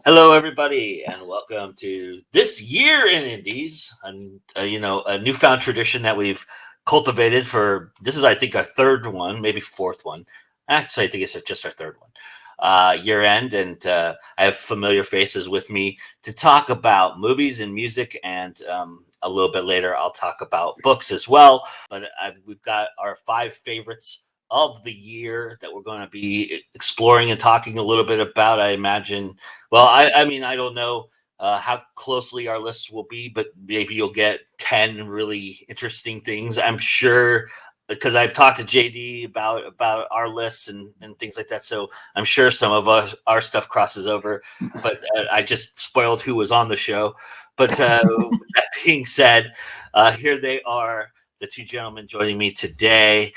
Hello, everybody, and welcome to this year in Indies, and a newfound tradition that we've cultivated for. This is, I think, our third one, maybe fourth one. Actually, I think it's just our third one, year end, and I have familiar faces with me to talk about movies and music, and a little bit later, I'll talk about books as well. But we've got our 5 favorites of the year that we're going to be exploring and talking a little bit about. I imagine. Well, I mean, I don't know how closely our lists will be, but maybe you'll get 10 really interesting things. I'm sure, because I've talked to JD about our lists and things like that. So I'm sure some of our stuff crosses over, but I just spoiled who was on the show. But that being said, here they are, the 2 gentlemen joining me today.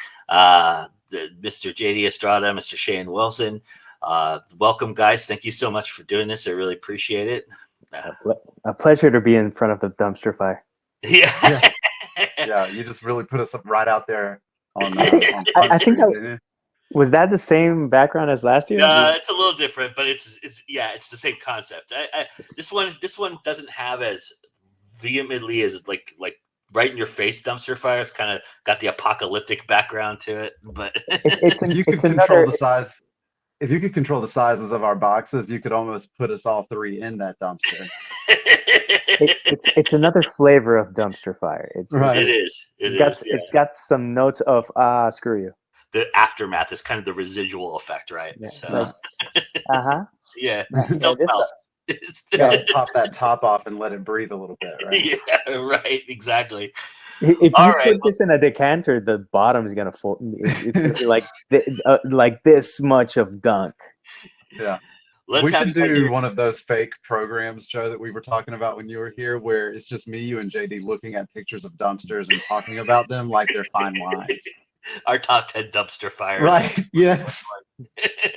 Mr. JD Estrada, Mr. Shane Wilson. Welcome, guys. Thank you so much for doing this. I really appreciate it. A pleasure to be in front of the dumpster fire. Yeah. Yeah, you just really put us up right out there on I think was that the same background as last year? It's a little different, but it's the same concept. This one doesn't have as vehemently as like right in your face dumpster fire. It's kind of got the apocalyptic background to it, but you could control the size. If you could control the sizes of our boxes, you could almost put us all 3 in that dumpster. It's another flavor of dumpster fire. Right. It is. It's got some notes of screw you. The aftermath is kind of the residual effect, right? Yeah, so, yeah. It still smells. Yeah, pop that top off and let it breathe a little bit, right? Yeah, right. Exactly. If you put this in a decanter, the bottom is gonna fall. It's gonna be like this much of gunk. Yeah. We should do one of those fake programs, Joe, that we were talking about when you were here, where it's just me, you, and JD looking at pictures of dumpsters and talking about them like they're fine wines. Our top 10 dumpster fires. Right. Yes.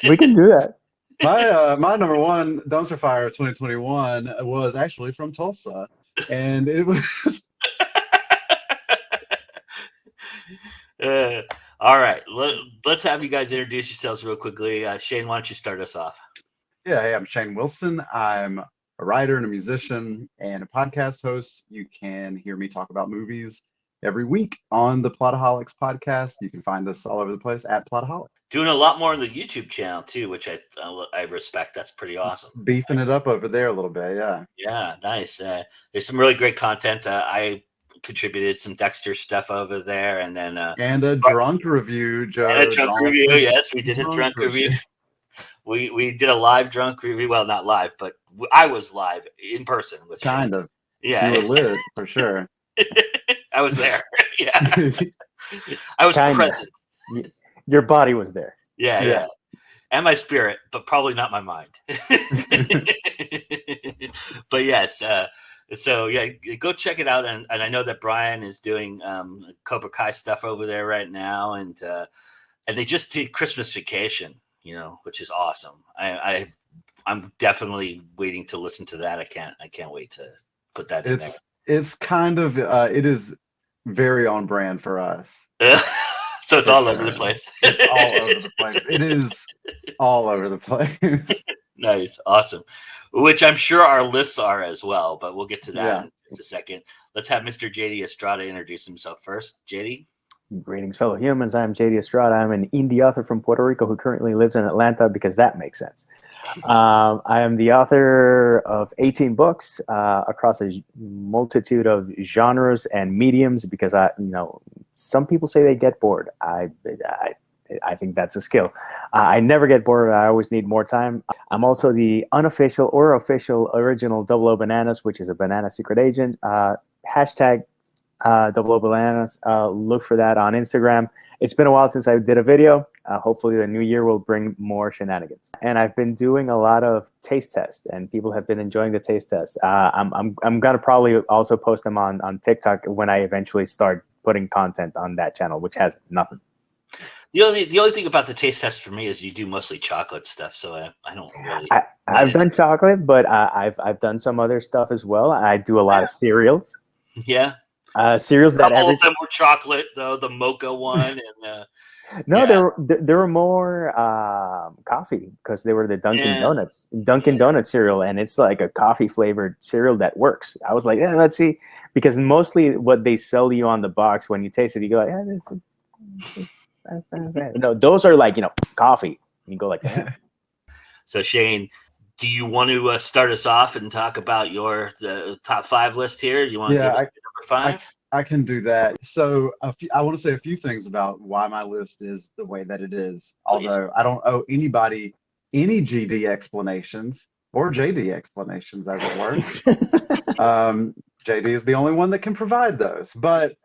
We can do that. My number 1 dumpster fire of 2021 was actually from Tulsa, and it was. All right, let's have you guys introduce yourselves real quickly. Shane, why don't you start us off? Yeah, hey, I'm Shane Wilson. I'm a writer and a musician and a podcast host. You can hear me talk about movies every week on the Plotaholics podcast. You can find us all over the place at Plotaholics. Doing a lot more on the YouTube channel too, which I respect. That's pretty awesome. Beefing it up over there a little bit, yeah. Yeah, nice. There's some really great content. I contributed some Dexter stuff over there, and then and a drunk review, Joe. And a drunk review, yes, we did a drunk review. We did a live drunk review. Well, not live, but I was live in person with kind Shane. Of. Yeah, you were lit for sure. I was there. Yeah, I was present. Your body was there. Yeah, and my spirit, but probably not my mind. But yes, so yeah, go check it out. And I know that Brian is doing Cobra Kai stuff over there right now, and they just did Christmas Vacation, which is awesome. I'm definitely waiting to listen to that. I can't wait to put that in there. It's kind of it is very on brand for us. So it's all over the place. It's all over the place. It is all over the place. Nice. Awesome. Which I'm sure our lists are as well, but we'll get to that in just a second. Let's have Mr. JD Estrada introduce himself first. JD? Greetings, fellow humans. I'm JD Estrada. I'm an indie author from Puerto Rico who currently lives in Atlanta because that makes sense. I am the author of 18 books across a multitude of genres and mediums because some people say they get bored. I think that's a skill. I never get bored. I always need more time. I'm also the unofficial or official original Double O Bananas, which is a banana secret agent. Hashtag Double O Bananas. Look for that on Instagram. It's been a while since I did a video. Hopefully the new year will bring more shenanigans. And I've been doing a lot of taste tests, and people have been enjoying the taste tests. I'm gonna probably also post them on TikTok when I eventually start putting content on that channel, which has nothing. The only thing about the taste test for me is you do mostly chocolate stuff, so I don't really. I've done chocolate, but I've done some other stuff as well. I do a lot of cereals. Yeah. Cereals A that couple of them were chocolate though, the mocha one and no, yeah. there were more coffee because they were the Dunkin' Yeah. Donuts cereal, and it's like a coffee flavored cereal that works. I was like, let's see, because mostly what they sell you on the box when you taste it, you go like, this is no, those are like coffee. And you go like that. So Shane, do you want to start us off and talk about the top 5 list here? You want to give us number 5? I can do that. So I want to say a few things about why my list is the way that it is. Please. Although I don't owe anybody any GD explanations or JD explanations, as it were. JD is the only one that can provide those. But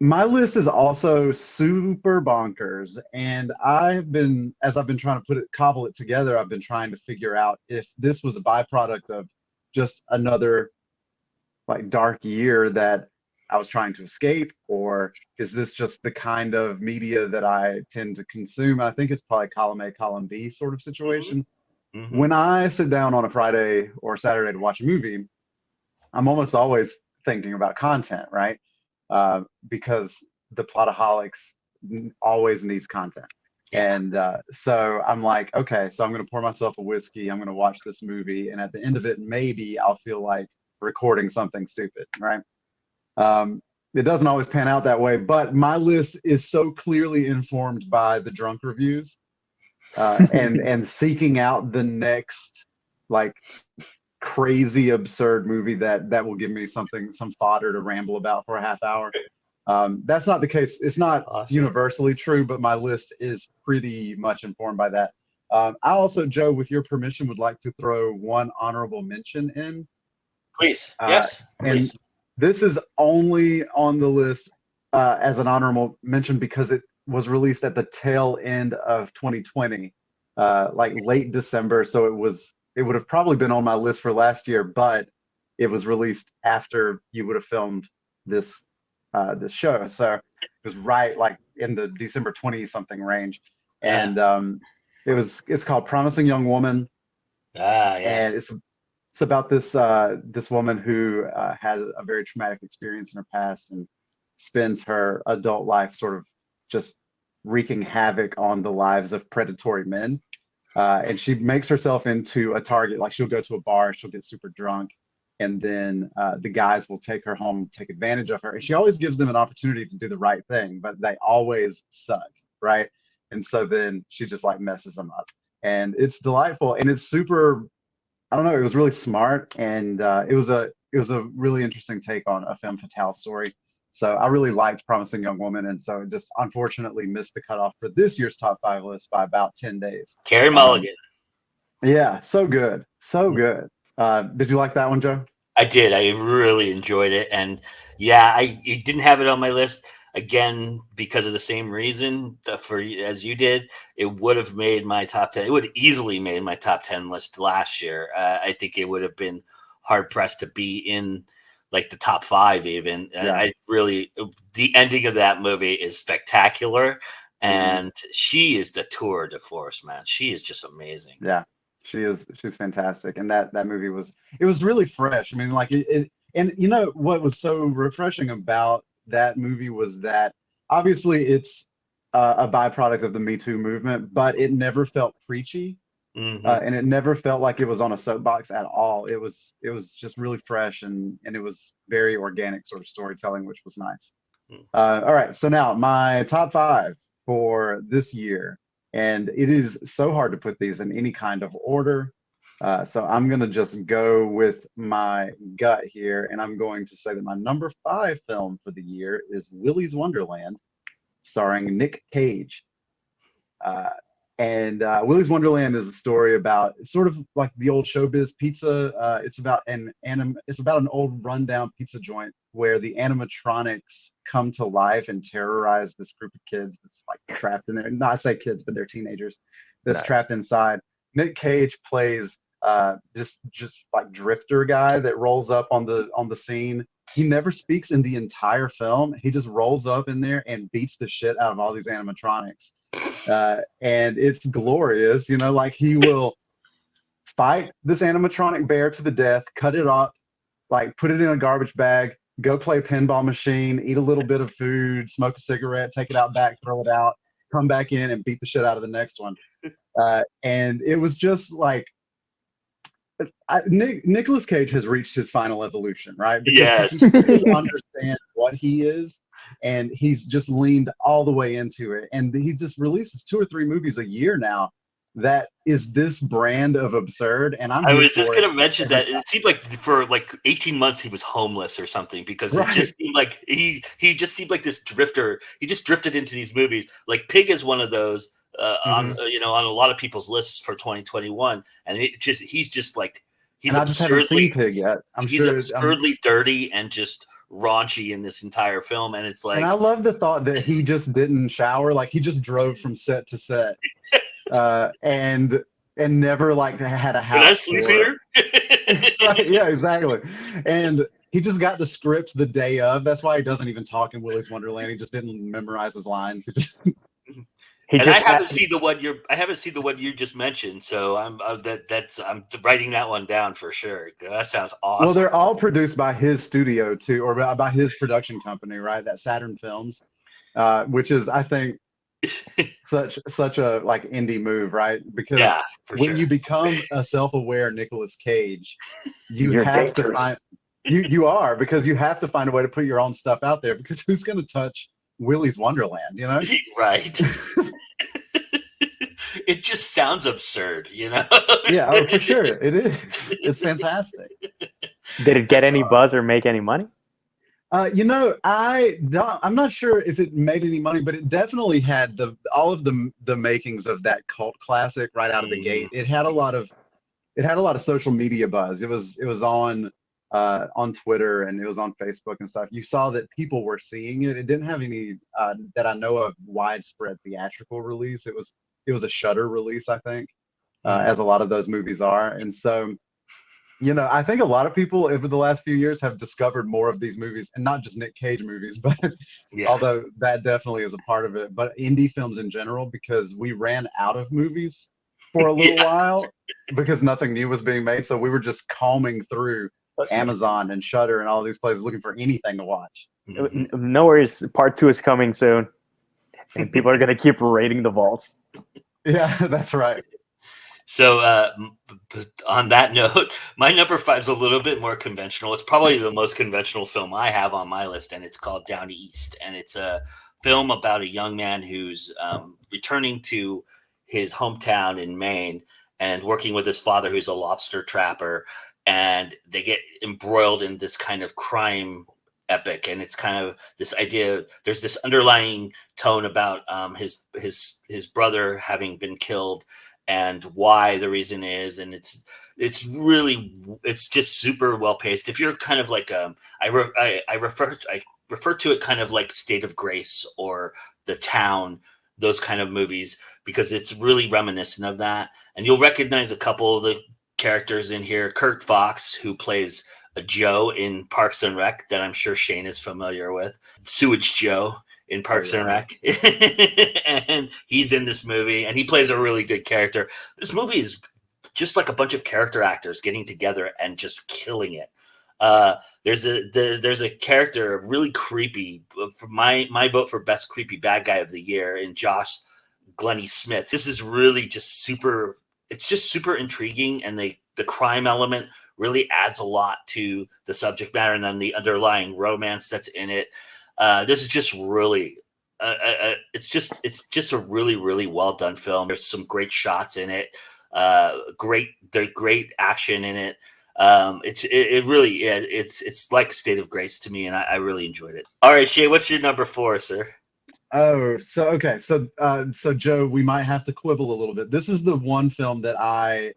my list is also super bonkers, and as I've been trying to cobble it together, I've been trying to figure out if this was a byproduct of just another like dark year that I was trying to escape, or is this just the kind of media that I tend to consume? And I think it's probably column A, column B sort of situation. Mm-hmm. When I sit down on a Friday or Saturday to watch a movie, I'm almost always thinking about content, right? Because the plotaholics always needs content. Yeah. And so I'm like, okay, so I'm going to pour myself a whiskey. I'm going to watch this movie. And at the end of it, maybe I'll feel like recording something stupid, right? It doesn't always pan out that way, but my list is so clearly informed by the drunk reviews and seeking out the next like crazy absurd movie that will give me some fodder to ramble about for a half hour. That's not the case. It's not universally true, but my list is pretty much informed by that. I also, Joe, with your permission, would like to throw one honorable mention in. Please. Yes. And please. this is only on the list as an honorable mention because it was released at the tail end of 2020, like late December. So it would have probably been on my list for last year, but it was released after you would have filmed this show. So it was right like in the December 20 something range. And it's called Promising Young Woman. Yes. And it's about this woman who has a very traumatic experience in her past and spends her adult life sort of just wreaking havoc on the lives of predatory men. And she makes herself into a target. Like she'll go to a bar, she'll get super drunk, and then the guys will take her home, take advantage of her. And she always gives them an opportunity to do the right thing, but they always suck, right? And so then she just like messes them up. And it's delightful, and it's super. I don't know. It was really smart, and it was a really interesting take on a femme fatale story. So I really liked Promising Young Woman, and so it just unfortunately missed the cutoff for this year's top 5 list by about 10 days. Carey Mulligan. Yeah, so good, so good. Did you like that one, Joe? I did. I really enjoyed it, and yeah, I didn't have it on my list again because of the same reason as you did. It would have made my top 10. It would have easily made my top 10 list last year. I think it would have been hard pressed to be in like the top 5 even. Yeah. I really, the ending of that movie is spectacular, and she is the tour de force, man. She is just amazing. Yeah. She's fantastic, and that movie was really fresh. I mean, like and you know what was so refreshing about that movie was that obviously it's a byproduct of the Me Too movement, but it never felt preachy, and it never felt like it was on a soapbox at all. It was just really fresh, and it was very organic sort of storytelling, which was nice. All right, so now my top 5 for this year. And it is so hard to put these in any kind of order. So I'm going to just go with my gut here. And I'm going to say that my number 5 film for the year is Willys Wonderland, starring Nick Cage. Willys Wonderland is a story about sort of like the old showbiz pizza. It's about an old rundown pizza joint where the animatronics come to life and terrorize this group of kids that's like trapped in there. Not I say kids, but they're teenagers that's trapped inside. Nick Cage plays just like drifter guy that rolls up on the scene he never speaks in the entire film. He just rolls up in there and beats the shit out of all these animatronics. And it's glorious, you know, like he will fight this animatronic bear to the death, cut it up, like put it in a garbage bag, go play a pinball machine, eat a little bit of food, smoke a cigarette, take it out back, throw it out, come back in and beat the shit out of the next one. And it was just like, Nicolas Cage has reached his final evolution, right? Because Yes. he really understands what he is, and he's just leaned all the way into it. And he just releases 2 or 3 movies a year now that is this brand of absurd. And I was just going to mention that it seemed like for like 18 months he was homeless or something, because it just seemed like he just seemed like this drifter. He just drifted into these movies. Like Pig is one of those on on a lot of people's lists for 2021, and he's just like he's I just haven't seen Pig yet. He's absurdly dirty and just raunchy in this entire film, and it's like, and I love the thought that he just didn't shower, like he just drove from set to set, and never like had a house. Can I sleep here? Right, yeah, exactly. And he just got the script the day of. That's why he doesn't even talk in Willys Wonderland. He just didn't memorize his lines. I haven't seen the one you just mentioned, so I'm writing that one down for sure. That sounds awesome. Well, they're all produced by his studio too, or by his production company, right? That Saturn Films, which is, I think, such a like indie move, right? Because when you become a self-aware Nicolas Cage, you have to find you are, because you have to find a way to put your own stuff out there, because who's going to touch Willys Wonderland, you know? Right. It just sounds absurd, you know? Yeah, oh, for sure. It is. It's fantastic. Did it get any buzz or make any money? You know, I'm not sure if it made any money, but it definitely had all of the makings of that cult classic right out of the gate. It had a lot of social media buzz. It was on Twitter, and it was on Facebook and stuff. You saw that people were seeing it. It didn't have any that I know of widespread theatrical release. It was a Shudder release, I think, as a lot of those movies are. And so, you know, I think a lot of people over the last few years have discovered more of these movies, and not just Nick Cage movies, but although that definitely is a part of it, but indie films in general, because we ran out of movies for a little while because nothing new was being made. So we were just combing through Amazon and Shudder and all these places looking for anything to watch. No worries, part 2 is coming soon, and people are going to keep raiding the vaults. Yeah, that's right. So on that note, my number 5 is a little bit more conventional. It's probably the most conventional film I have on my list, and it's called Down East. And it's a film about a young man who's returning to his hometown in Maine and working with his father, who's a lobster trapper. And they get embroiled in this kind of crime epic, and it's kind of this idea. There's this underlying tone about his brother having been killed, and why the reason is, and it's just super well paced. If you're kind of like I refer to it kind of like State of Grace or The Town, those kind of movies, because it's really reminiscent of that, and you'll recognize a couple of the characters in here. Kurt Fox, who plays a Joe in Parks and Rec, that I'm sure Shane is familiar with. Sewage Joe in Parks and Rec. And he's in this movie, and he plays a really good character. This movie is just like a bunch of character actors getting together and just killing it. There's a character, really creepy, for my vote for best creepy bad guy of the year, in Josh Glennie Smith. This is really just super. It's just super intriguing, and the crime element really adds a lot to the subject matter, and then the underlying romance that's in it. This is just really, it's just a really, really well done film. There's some great shots in it, great action in it. It's like State of Grace to me, and I really enjoyed it. All right, Shay, what's your number 4, sir? Oh, so okay, so Joe, we might have to quibble a little bit. This is the one film that I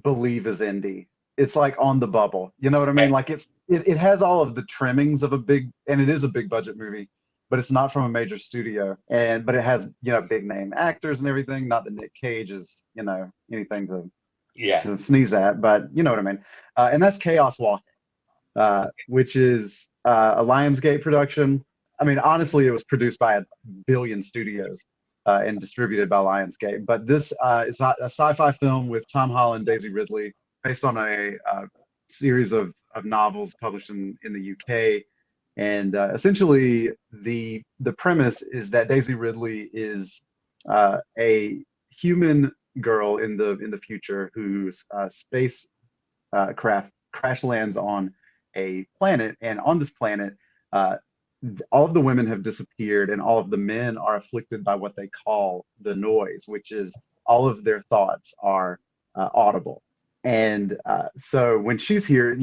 believe is indie. It's like on the bubble. You know what I mean? Like it has all of the trimmings of and it is a big budget movie, but it's not from a major studio. But it has, you know, big name actors and everything. Not that Nick Cage is, you know, anything to sneeze at, but you know what I mean. And that's Chaos Walking. which is a Lionsgate production. I mean, honestly, it was produced by a billion studios and distributed by Lionsgate. But this is a sci-fi film with Tom Holland, Daisy Ridley, based on a series of novels published in the UK. And essentially, the premise is that Daisy Ridley is a human girl in the future whose space craft crash lands on a planet, and on this planet, all of the women have disappeared, and all of the men are afflicted by what they call the noise, which is all of their thoughts are audible. And so when she's here,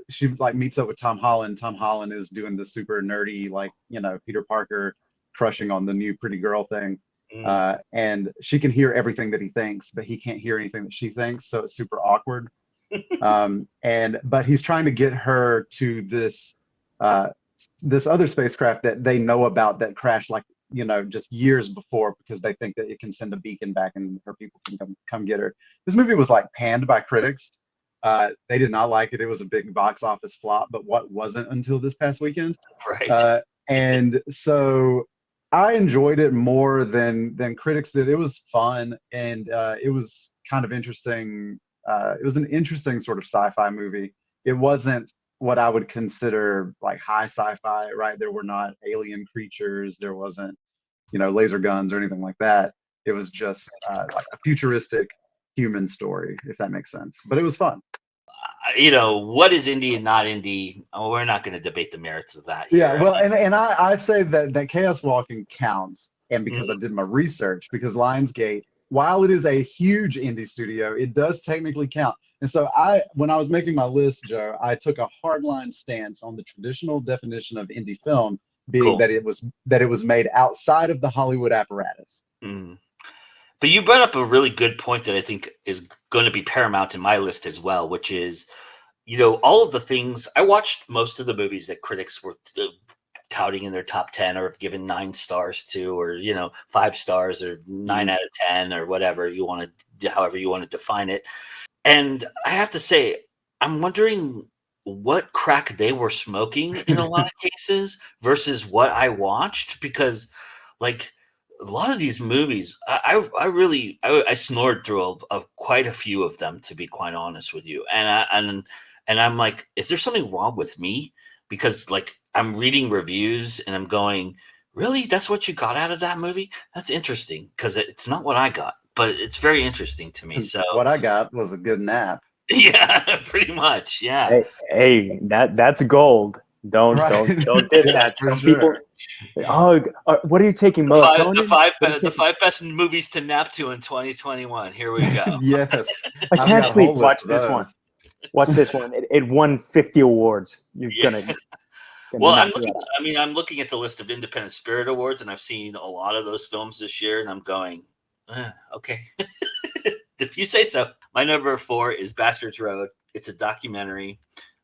she like meets up with Tom Holland. Tom Holland is doing the super nerdy, like, Peter Parker crushing on the new pretty girl thing. And she can hear everything that he thinks, but he can't hear anything that she thinks. So it's super awkward. But he's trying to get her to this other spacecraft that they know about that crashed, like, just years before, because they think that it can send a beacon back and her people can come get her. This movie was like panned by critics. They did not like it. It was a big box office flop, but what wasn't until this past weekend. Right. And so I enjoyed it more than critics did. It was fun, and it was kind of interesting. It was an interesting sort of sci-fi movie. It wasn't what I would consider like high sci-fi, right? There were not alien creatures. There wasn't, laser guns or anything like that. It was just like a futuristic human story, if that makes sense. But it was fun. What is indie and not indie? Oh, we're not going to debate the merits of that here. Yeah, well, and I say that Chaos Walking counts, and because I did my research, because Lionsgate, while it is a huge indie studio, it does technically count. And so when I was making my list, Joe, I took a hardline stance on the traditional definition of indie film, being that it was made outside of the Hollywood apparatus. But you brought up a really good point that I think is going to be paramount in my list as well, which is, all of the things I watched, most of the movies that critics were touting in their top 10 or have given 9 stars to, or 5 stars or 9 out of 10 or whatever you want to, however you want to define it. And I have to say, I'm wondering what crack they were smoking in a lot of cases versus what I watched, because like a lot of these movies, I snored through quite a few of them, to be quite honest with you. And I'm like, is there something wrong with me? Because like I'm reading reviews and I'm going, really? That's what you got out of that movie? That's interesting, because it's not what I got, but it's very interesting to me. So what I got was a good nap. Yeah, pretty much. Yeah. Hey, that's gold. Don't diss that. Some people. Oh, what are you taking? Melatonin? The five best movies to nap to in 2021. Here we go. Yes. I can't sleep. Watch this one. Watch this one. It won 50 awards. You're gonna. Well, I'm looking at the list of Independent Spirit Awards, and I've seen a lot of those films this year, and I'm going, okay. If you say so. My number 4 is Bastards Road. It's a documentary.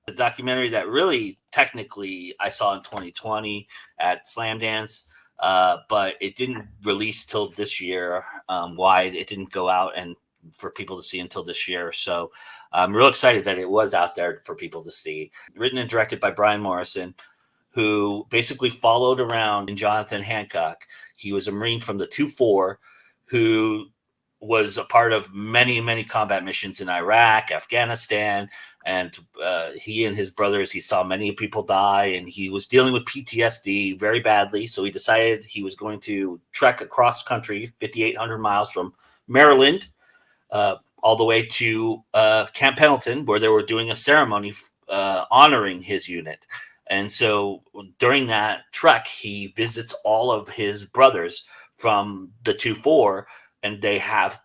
A documentary that really, technically, I saw in 2020 at Slamdance, but it didn't release till this year wide. It didn't go out and for people to see until this year. So I'm real excited that it was out there for people to see. Written and directed by Brian Morrison, who basically followed around Jonathan Hancock. He was a Marine from the 2-4 who was a part of many, many combat missions in Iraq, Afghanistan, and he and his brothers, he saw many people die, and he was dealing with PTSD very badly. So he decided he was going to trek across country, 5,800 miles from Maryland, all the way to Camp Pendleton, where they were doing a ceremony honoring his unit. And so during that trek, he visits all of his brothers from the 2-4, and they have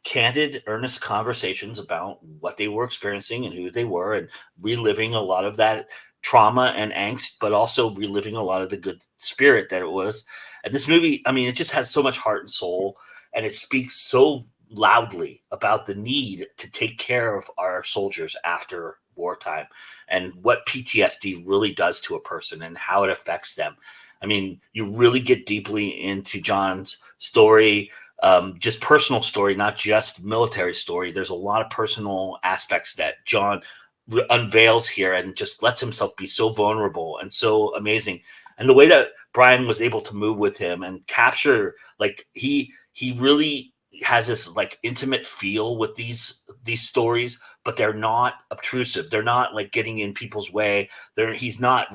candid, earnest conversations about what they were experiencing and who they were, and reliving a lot of that trauma and angst, but also reliving a lot of the good spirit that it was. And this movie, I mean, it just has so much heart and soul, and it speaks so loudly about the need to take care of our soldiers after wartime and what PTSD really does to a person and how it affects them. I mean, you really get deeply into John's story, just personal story, not just military story. There's a lot of personal aspects that John unveils here and just lets himself be so vulnerable and so amazing. And the way that Brian was able to move with him and capture, like he really has this like intimate feel with these stories, but they're not obtrusive. They're not like getting in people's way. He's not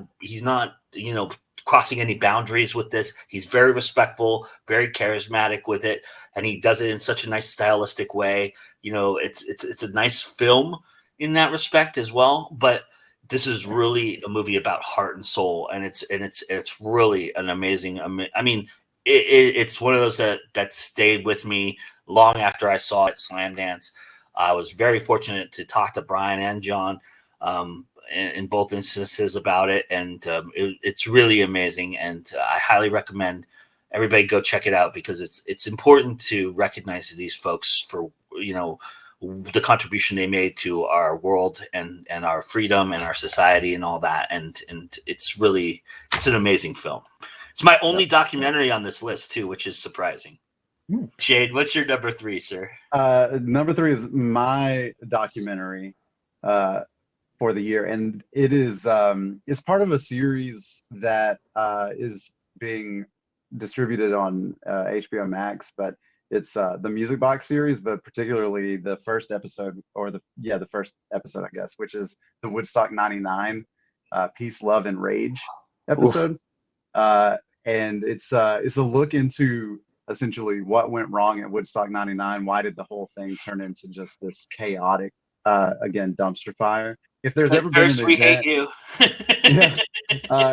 crossing any boundaries with this. He's very respectful, very charismatic with it, and he does it in such a nice stylistic way. It's a nice film in that respect as well, but this is really a movie about heart and soul, and it's really an amazing. I mean, it's one of those that stayed with me long after I saw it at Slamdance. I was very fortunate to talk to Brian and John in both instances about it, and it's really amazing. And I highly recommend everybody go check it out, because it's important to recognize these folks for the contribution they made to our world and our freedom and our society and all that. And it's an amazing film. It's my only documentary on this list too, which is surprising. Shade, what's your number 3, sir? Number 3 is my documentary for the year, and it is it's part of a series that is being distributed on HBO Max, but it's the Music Box series, but particularly the first episode, or the first episode, I guess, which is the Woodstock '99 Peace, Love, and Rage episode. And it's a look into essentially what went wrong at Woodstock '99. Why did the whole thing turn into just this chaotic, again, dumpster fire? If there's ever been an we event, hate you. yeah.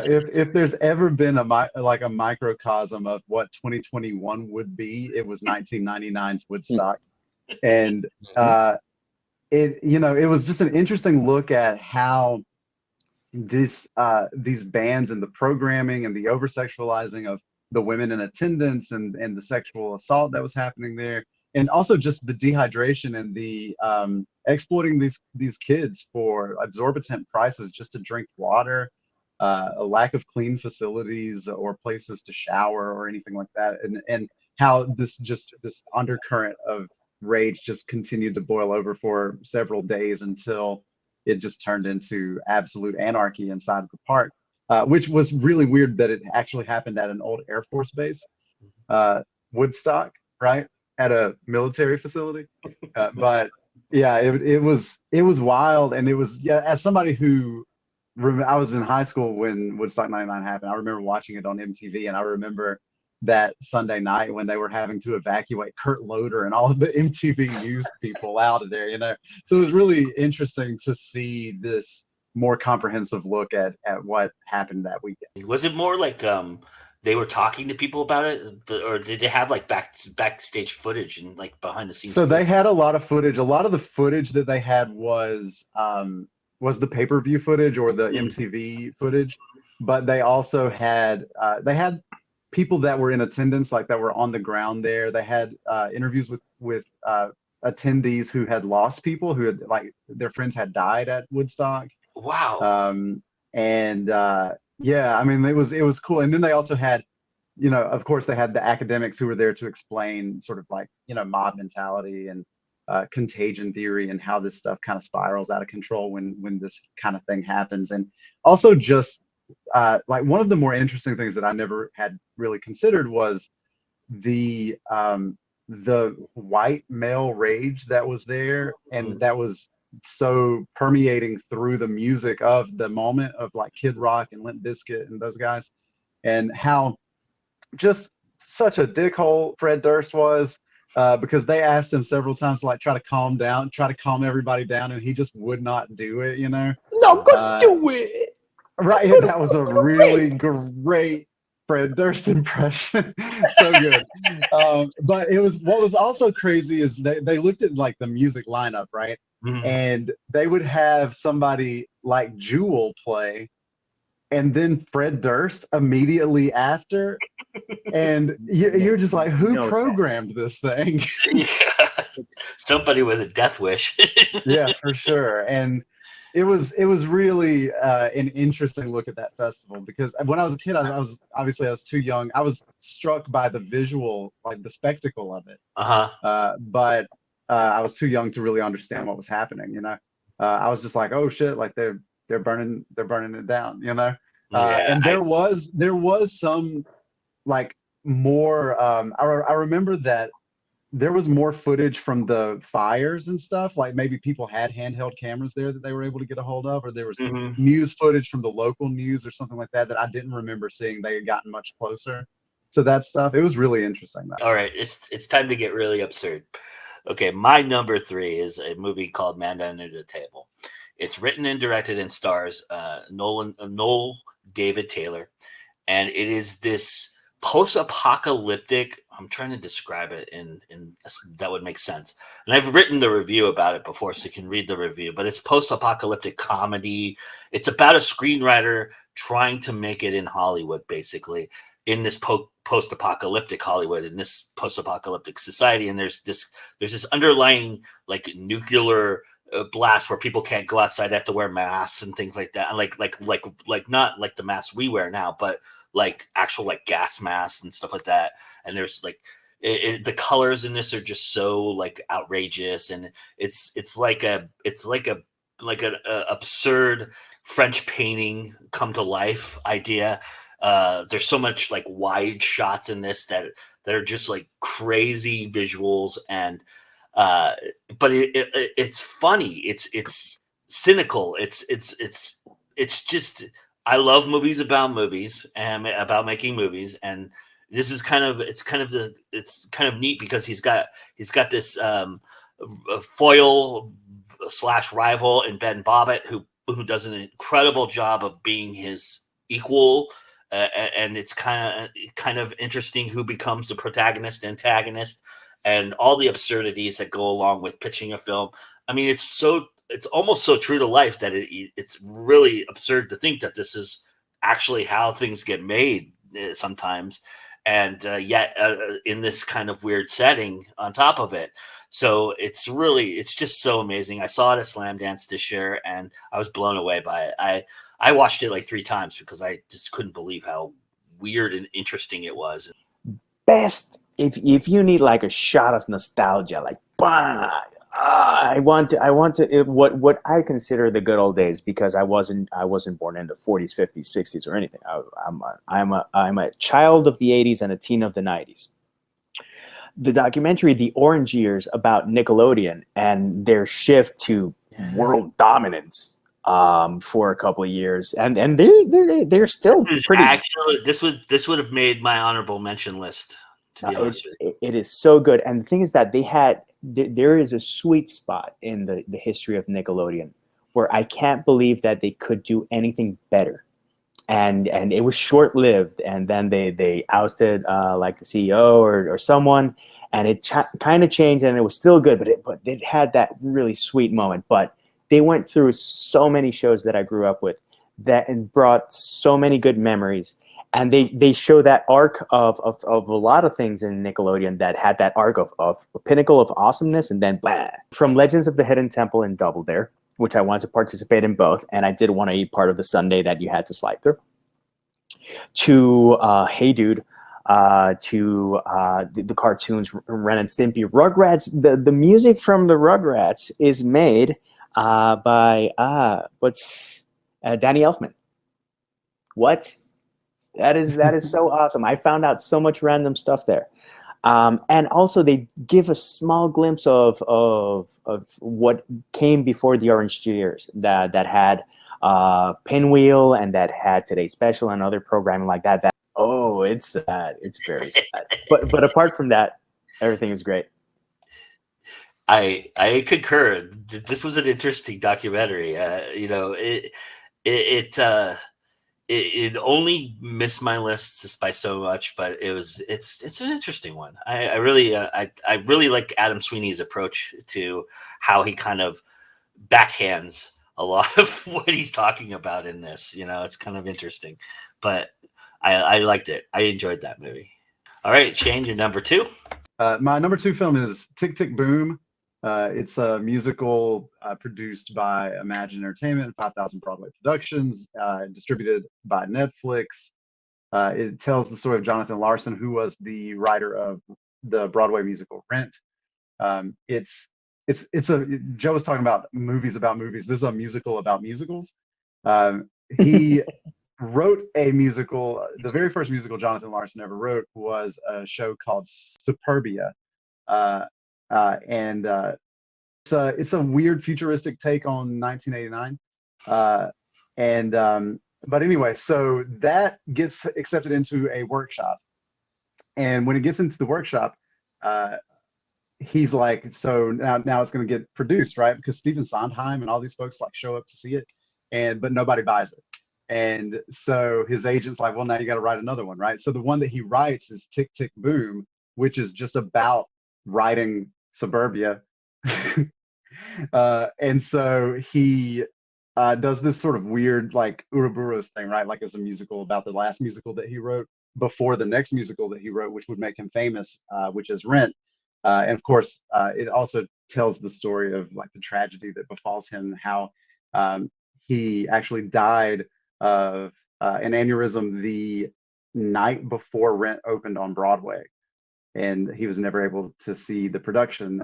If there's ever been a microcosm of what 2021 would be, it was 1999's Woodstock. And it was just an interesting look at how these bands and the programming and the over-sexualizing of the women in attendance and the sexual assault that was happening there, and also just the dehydration and the exploiting these kids for exorbitant prices just to drink water, a lack of clean facilities or places to shower or anything like that, and how this undercurrent of rage just continued to boil over for several days until it just turned into absolute anarchy inside of the park, which was really weird that it actually happened at an old Air Force base, Woodstock, right? At a military facility. But yeah, it was wild. And it was, as somebody who, I was in high school when Woodstock '99 happened. I remember watching it on MTV, and I remember that Sunday night when they were having to evacuate Kurt Loder and all of the MTV News people out of there, So it was really interesting to see this more comprehensive look at what happened that weekend. Was it more like they were talking to people about it, or did they have like backstage footage and like behind the scenes? So they had a lot of footage. A lot of the footage that they had was the pay-per-view footage or the MTV footage, but they also had people that were in attendance, like that were on the ground there. They had interviews with attendees who had lost people, who had, like, their friends had died at Woodstock. Wow. Yeah, I mean, it was cool. And then they also had, of course, they had the academics who were there to explain sort of like, mob mentality and contagion theory and how this stuff kind of spirals out of control when this kind of thing happens. And also just like one of the more interesting things that I never had really considered was the white male rage that was there, and that was so permeating through the music of the moment of like Kid Rock and Limp Bizkit and those guys, and how just such a dickhole Fred Durst was, because they asked him several times to like try to calm everybody down, and he just would not do it, Not gonna do it. Right, that was a really great Fred Durst impression. So good. But what was also crazy is they looked at like the music lineup, right? Mm-hmm. And they would have somebody like Jewel play, and then Fred Durst immediately after. And you're just like, who programmed this thing? Yeah. Somebody with a death wish. Yeah, for sure. And it was really an interesting look at that festival, because when I was a kid, I was too young. I was struck by the visual, like the spectacle of it. Uh-huh. But I was too young to really understand what was happening, I was just like, oh shit, like they're burning it down, you know. Yeah, And there was some like more. I remember that there was more footage from the fires and stuff. Like maybe people had handheld cameras there that they were able to get a hold of, or there was hmm news footage from the local news or something like that that I didn't remember seeing. They had gotten much closer to that stuff. It was really interesting though. All right, it's time to get really absurd. Okay, my number three is a movie called Manda Under the Table. It's written and directed and stars Noel David Taylor, and it is this post-apocalyptic. I'm trying to describe it in that would make sense. And I've written the review about it before, so you can read the review. But it's post-apocalyptic comedy. It's about a screenwriter trying to make it in Hollywood, basically in this post-apocalyptic Hollywood, in this post-apocalyptic society. And there's this underlying like nuclear blast where people can't go outside, they have to wear masks and things like that, and like not like the masks we wear now, but like actual like gas masks and stuff like that. And there's like the colors in this are just so like outrageous, and it's like an absurd French painting come to life idea. There's so much like wide shots in this that are just like crazy visuals, and uh, but it's funny. It's cynical. It's just I love movies about movies and about making movies, and this is it's kind of neat because he's got this foil slash rival in Ben Bobbitt who does an incredible job of being his equal. And it's kind of interesting who becomes the protagonist, antagonist, and all the absurdities that go along with pitching a film. I mean, it's almost so true to life that it's really absurd to think that this is actually how things get made sometimes, and yet in this kind of weird setting on top of it. So it's just so amazing. I saw it at Slam Dance this year, and I was blown away by it. I watched it like 3 times because I just couldn't believe how weird and interesting it was. Best if you need like a shot of nostalgia, like bah, what I consider the good old days, because I wasn't born in the 40s, 50s, 60s or anything. I'm a child of the 80s and a teen of the 90s. The documentary The Orange Years about Nickelodeon and their shift to world dominance for a couple of years, and they're still pretty. This would have made my honorable mention list, to be honest with It is so good, and the thing is that there is a sweet spot in the history of Nickelodeon where I can't believe that they could do anything better, and it was short lived, and then they ousted like the CEO or someone, and it kind of changed, and it was still good, but it had that really sweet moment. But they went through so many shows that I grew up with that and brought so many good memories. And they show that arc of a lot of things in Nickelodeon that had that arc of a pinnacle of awesomeness, and then blah. From Legends of the Hidden Temple and Double Dare, which I wanted to participate in both, and I did want to eat part of the sundae that you had to slide through, to Hey Dude, to the cartoons, Ren and Stimpy, Rugrats. The music from the Rugrats is made by Danny Elfman. What? That is so awesome. I found out so much random stuff there. And also they give a small glimpse of what came before the Orange Years, that had Pinwheel, and that had Today's Special and other programming like that. It's sad. It's very sad. But apart from that, everything is great. I concur. This was an interesting documentary. It only missed my list just by so much, but it's an interesting one. I really like Adam Sweeney's approach to how he kind of backhands a lot of what he's talking about in this. It's kind of interesting, but I liked it. I enjoyed that movie. All right, Shane, your number two. My number two film is Tick Tick Boom. It's a musical produced by Imagine Entertainment, 5000 Broadway Productions, distributed by Netflix. It tells the story of Jonathan Larson, who was the writer of the Broadway musical Rent. It's it's a Joe was talking about movies about movies. This is a musical about musicals. He wrote a musical. The very first musical Jonathan Larson ever wrote was a show called Superbia, uh, and it's a weird futuristic take on 1989. And But anyway, so that gets accepted into a workshop, and when it gets into the workshop, uh, he's like, so now it's going to get produced, right? Because Stephen Sondheim and all these folks like show up to see it, but nobody buys it. And so his agent's like, well, now you got to write another one, right? So the one that he writes is Tick Tick Boom, which is just about riding suburbia. And so he does this sort of weird, like Ouroboros thing, right? Like it's a musical about the last musical that he wrote before the next musical that he wrote, which would make him famous, which is Rent. And of course, it also tells the story of like the tragedy that befalls him, how he actually died of an aneurysm the night before Rent opened on Broadway, and he was never able to see the production.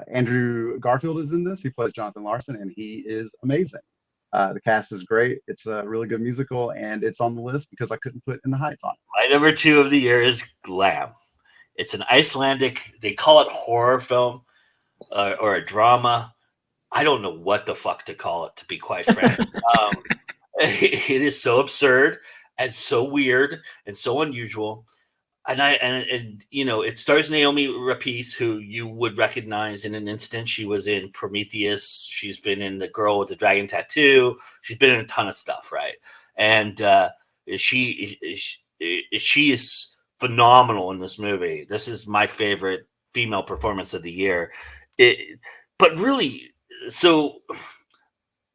Andrew Garfield is in this. He plays Jonathan Larson, and he is amazing. The cast is great. It's a really good musical, and it's on the list because I couldn't put In the Heights on it. My number 2 of the year is Glam. It's an Icelandic, they call it horror film or a drama. I don't know what the fuck to call it, to be quite frank. It is so absurd and so weird and so unusual. And you know, it stars Naomi Rapace, who you would recognize in an instant. She was in Prometheus. She's been in The Girl with the Dragon Tattoo. She's been in a ton of stuff, right? And she is phenomenal in this movie. This is my favorite female performance of the year. But really, so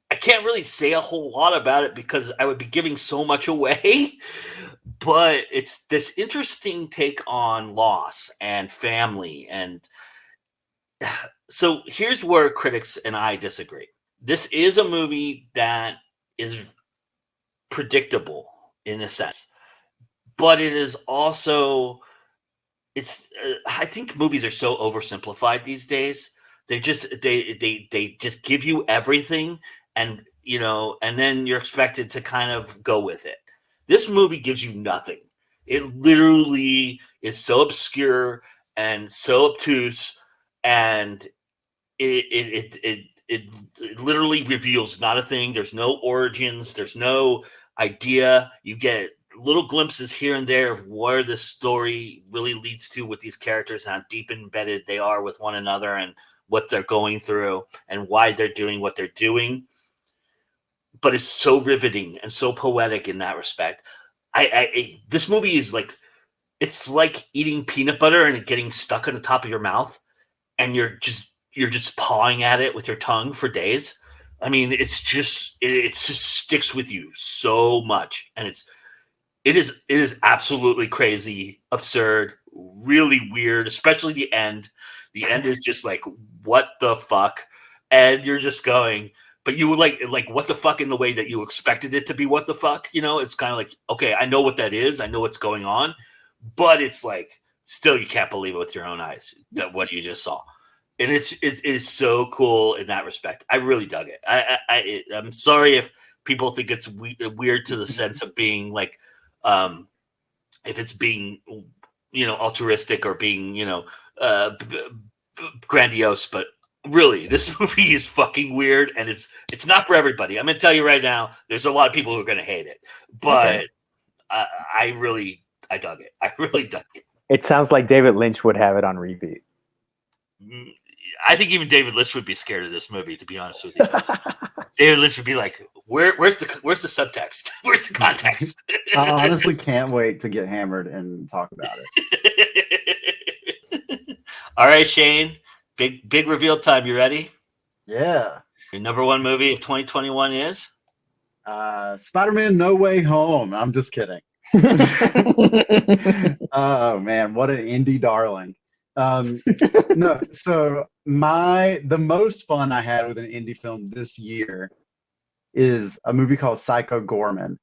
I can't really say a whole lot about it because I would be giving so much away. But it's this interesting take on loss and family. And so here's where critics and I disagree. This is a movie that is predictable in a sense, but it is also, I think movies are so oversimplified these days. They just give you everything, and you know, and then you're expected to kind of go with it. This movie gives you nothing. It literally is so obscure and so obtuse, and it literally reveals not a thing. There's no origins. There's no idea. You get little glimpses here and there of where this story really leads to with these characters and how deep embedded they are with one another and what they're going through and why they're doing what they're doing. But it's so riveting and so poetic in that respect. This movie is like, it's like eating peanut butter and it getting stuck on the top of your mouth, and you're just pawing at it with your tongue for days. I mean, it just sticks with you so much, and it is absolutely crazy, absurd, really weird, especially the end. The end is just like, what the fuck? And you're just going, but you were like what the fuck in the way that you expected it to be what the fuck, you know? It's kind of like, okay, I know what that is. I know what's going on, but it's like, still you can't believe it with your own eyes that what you just saw. And it's so cool in that respect. I really dug it. I'm sorry if people think it's weird to the sense of being like, if it's being, you know, altruistic or being, you know, grandiose, but really, this movie is fucking weird, and it's not for everybody. I'm gonna tell you right now, there's a lot of people who are gonna hate it, but okay. I dug it. I really dug it. It sounds like David Lynch would have it on repeat. I think even David Lynch would be scared of this movie, to be honest with you. David Lynch would be like, where's the subtext? Where's the context? I honestly can't wait to get hammered and talk about it. All right, Shane. Big reveal time. You ready? Yeah. Your number 1 movie of 2021 is? Spider-Man No Way Home. I'm just kidding. Oh man, what an indie darling. No, so the most fun I had with an indie film this year is a movie called Psycho Gorman.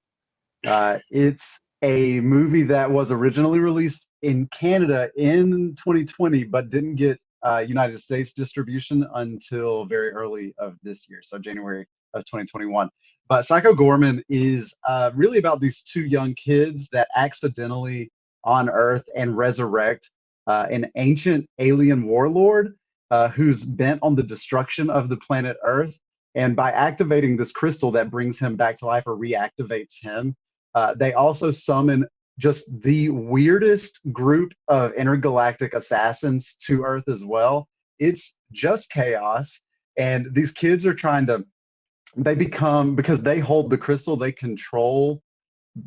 It's a movie that was originally released in Canada in 2020, but didn't get United States distribution until very early of this year, so January of 2021. But Psycho Gorman is really about these two young kids that accidentally on Earth and resurrect an ancient alien warlord who's bent on the destruction of the planet Earth. And by activating this crystal that brings him back to life or reactivates him, they also summon just the weirdest group of intergalactic assassins to Earth as well. It's just chaos. And these kids are trying to, they become, because they hold the crystal, they control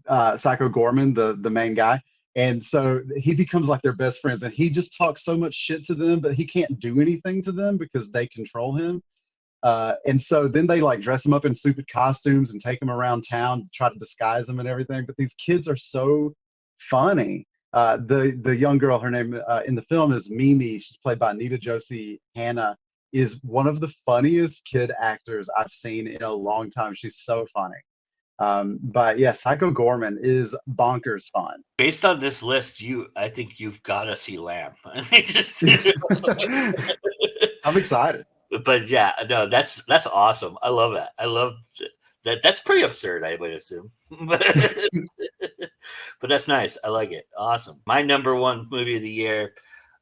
Psycho Gorman, the main guy. And so he becomes like their best friends. And he just talks so much shit to them, but he can't do anything to them because they control him. And so then they like dress him up in stupid costumes and take him around town to try to disguise him and everything. But these kids are so funny. The young girl, her name in the film is Mimi. She's played by Anita Josie Hannah. Is one of the funniest kid actors I've seen in a long time. She's so funny. But yeah, Psycho Gorman is bonkers fun. Based on this list, I think you've got to see Lamb. I mean, just I'm excited. But yeah, no, that's awesome. I love that. I love that. That's pretty absurd, I would assume. But that's nice. I like it. Awesome. My number one movie of the year.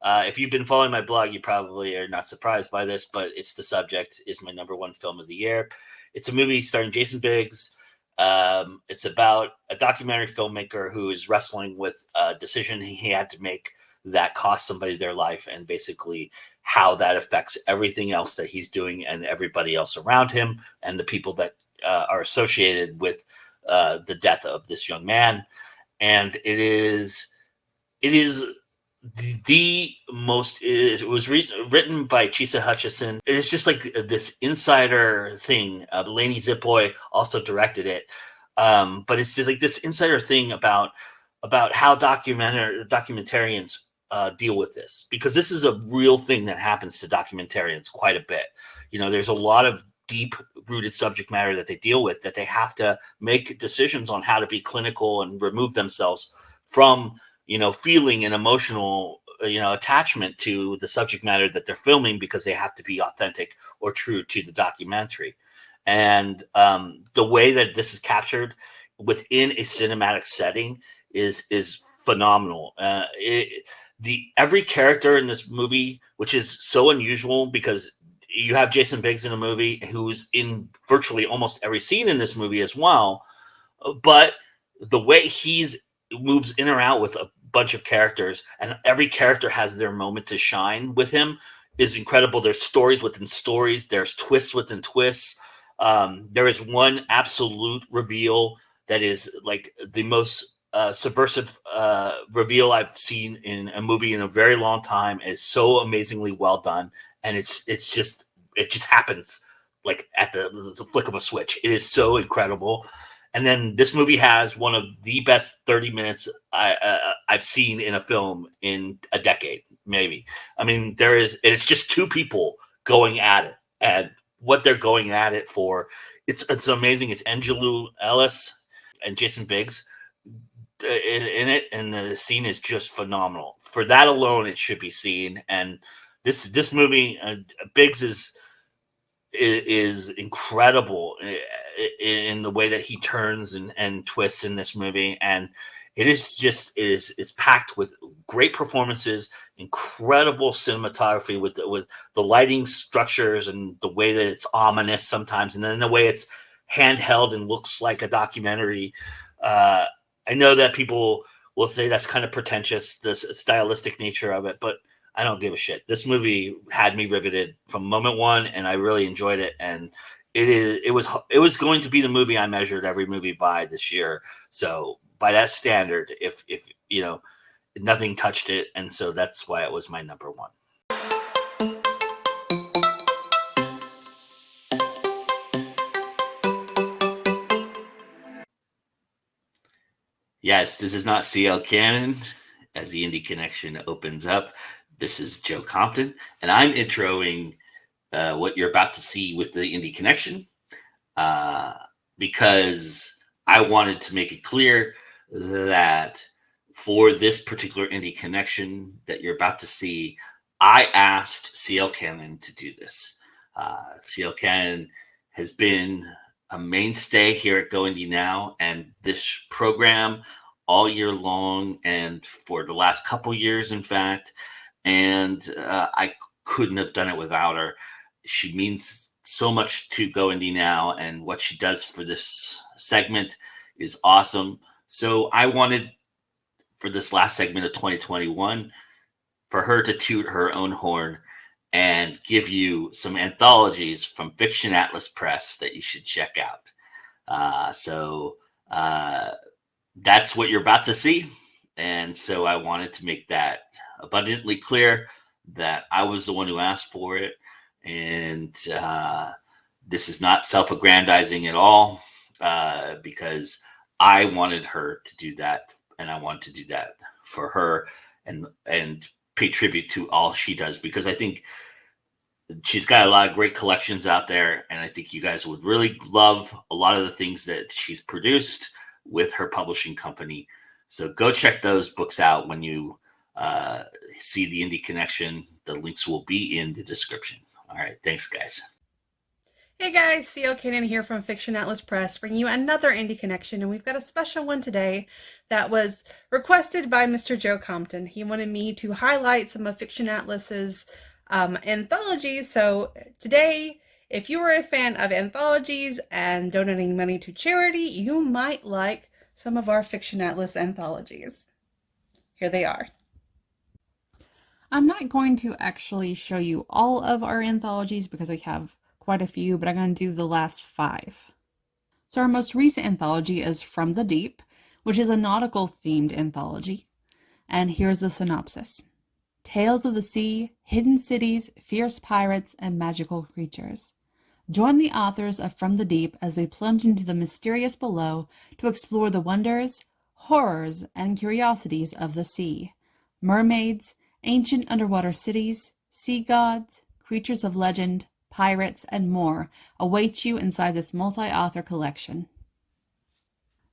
If you've been following my blog, you probably are not surprised by this, but it's The Subject is my number one film of the year. It's a movie starring Jason Biggs. It's about a documentary filmmaker who is wrestling with a decision he had to make that cost somebody their life, and basically how that affects everything else that he's doing and everybody else around him and the people that are associated with the death of this young man. And it is the most. It was written by Chisa Hutchison. It's just like this insider thing. Lainey Zippoy also directed it, but it's just like this insider thing about how documentarians deal with this, because this is a real thing that happens to documentarians quite a bit. You know, there's a lot of deep rooted subject matter that they deal with, that they have to make decisions on how to be clinical and remove themselves from, you know, feeling an emotional, you know, attachment to the subject matter that they're filming, because they have to be authentic or true to the documentary. And the way that this is captured within a cinematic setting is phenomenal. Every character in this movie, which is so unusual, because you have Jason Biggs in a movie who's in virtually almost every scene in this movie as well, but the way he's moves in or out with a bunch of characters, and every character has their moment to shine with him, is incredible. There's stories within stories. There's twists within twists. There is one absolute reveal that is like the most subversive reveal I've seen in a movie in a very long time. It's so amazingly well done, and it just happens like at the flick of a switch. It is so incredible. And then this movie has one of the best 30 minutes I've seen in a film in a decade, maybe. I mean, it's just two people going at it, and what they're going at it for. It's amazing. It's Angelou Ellis and Jason Biggs in it, and the scene is just phenomenal. For that alone, it should be seen. And this movie, Biggs is incredible in the way that he turns and twists in this movie, and it is packed with great performances, incredible cinematography with the lighting structures and the way that it's ominous sometimes, and then the way it's handheld and looks like a documentary. I know that people will say that's kind of pretentious, this stylistic nature of it, but I don't give a shit. This movie had me riveted from moment one, and I really enjoyed it. And it was going to be the movie I measured every movie by this year. So by that standard, if you know, nothing touched it, and so that's why it was my number one. Yes, this is not CL Cannon. As the Indie Connection opens up, this is Joe Compton, and I'm introing what you're about to see with the Indie Connection, because I wanted to make it clear that for this particular Indie Connection that you're about to see, I asked CL Cannon to do this. CL Cannon has been a mainstay here at GoIndieNow, and this program all year long, and for the last couple years, in fact. And I couldn't have done it without her. She means so much to GoIndieNow, and what she does for this segment is awesome. So I wanted, for this last segment of 2021, for her to toot her own horn and give you some anthologies from Fiction Atlas Press that you should check out. So that's what you're about to see. And so I wanted to make that abundantly clear that I was the one who asked for it. And this is not self-aggrandizing at all, because I wanted her to do that, and I wanted to do that for her and pay tribute to all she does, because I think she's got a lot of great collections out there, and I think you guys would really love a lot of the things that she's produced with her publishing company. So go check those books out when you see the Indie Connection. The links will be in the description. All right, thanks, guys. Hey guys, CL Cannon here from Fiction Atlas Press, bringing you another Indie Connection, and we've got a special one today that was requested by Mr. Joe Compton. He wanted me to highlight some of Fiction Atlas's anthologies. So today, if you are a fan of anthologies and donating money to charity, you might like some of our Fiction Atlas anthologies. Here they are. I'm not going to actually show you all of our anthologies because we have quite a few, but I'm going to do the last 5. So our most recent anthology is From the Deep, which is a nautical themed anthology. And here's the synopsis. Tales of the sea, hidden cities, fierce pirates, and magical creatures. Join the authors of From the Deep as they plunge into the mysterious below to explore the wonders, horrors, and curiosities of the sea. Mermaids, ancient underwater cities, sea gods, creatures of legend, pirates, and more await you inside this multi-author collection.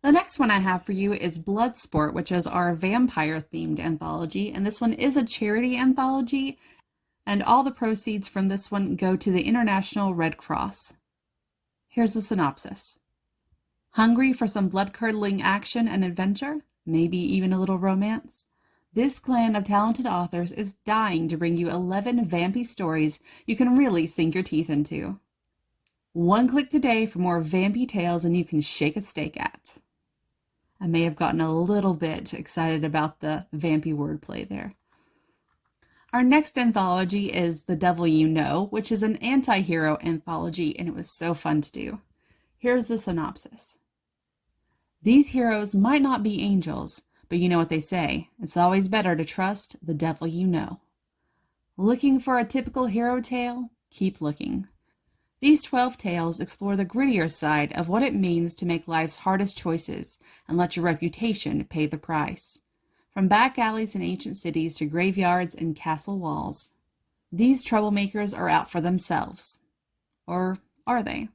The next one I have for you is Bloodsport, which is our vampire-themed anthology, and this one is a charity anthology, and all the proceeds from this one go to the International Red Cross. Here's the synopsis. Hungry for some blood-curdling action and adventure? Maybe even a little romance? This clan of talented authors is dying to bring you 11 vampy stories you can really sink your teeth into. One click today for more vampy tales than you can shake a stake at. I may have gotten a little bit excited about the vampy wordplay there. Our next anthology is The Devil You Know, which is an anti-hero anthology, and it was so fun to do. Here's the synopsis. These heroes might not be angels, but you know what they say, it's always better to trust the devil you know. Looking for a typical hero tale? Keep looking. These 12 tales explore the grittier side of what it means to make life's hardest choices and let your reputation pay the price. From back alleys in ancient cities to graveyards and castle walls, these troublemakers are out for themselves. Or are they?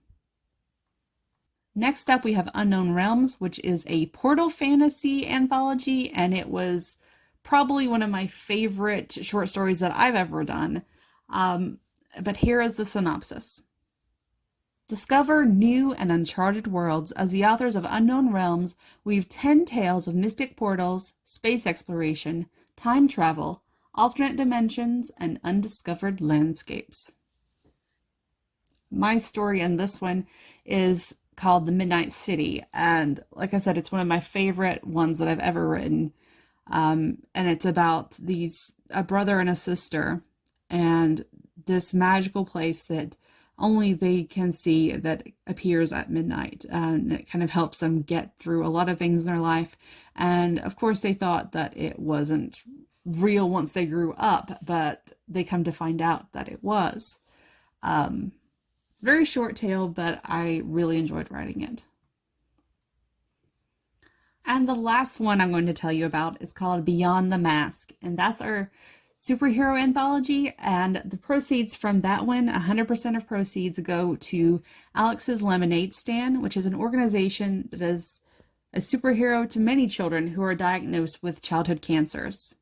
Next up, we have Unknown Realms, which is a portal fantasy anthology, and it was probably one of my favorite short stories that I've ever done. But here is the synopsis. Discover new and uncharted worlds as the authors of Unknown Realms weave 10 tales of mystic portals, space exploration, time travel, alternate dimensions, and undiscovered landscapes. My story in this one is called The Midnight City, and like I said, it's one of my favorite ones that I've ever written, and it's about a brother and a sister and this magical place that only they can see that appears at midnight, and it kind of helps them get through a lot of things in their life. And of course they thought that it wasn't real once they grew up, but they come to find out that it was. It's a very short tale, but I really enjoyed writing it. And the last one I'm going to tell you about is called Beyond the Mask, and that's our superhero anthology, and the proceeds from that one, 100% of proceeds go to Alex's Lemonade Stand, which is an organization that is a superhero to many children who are diagnosed with childhood cancers.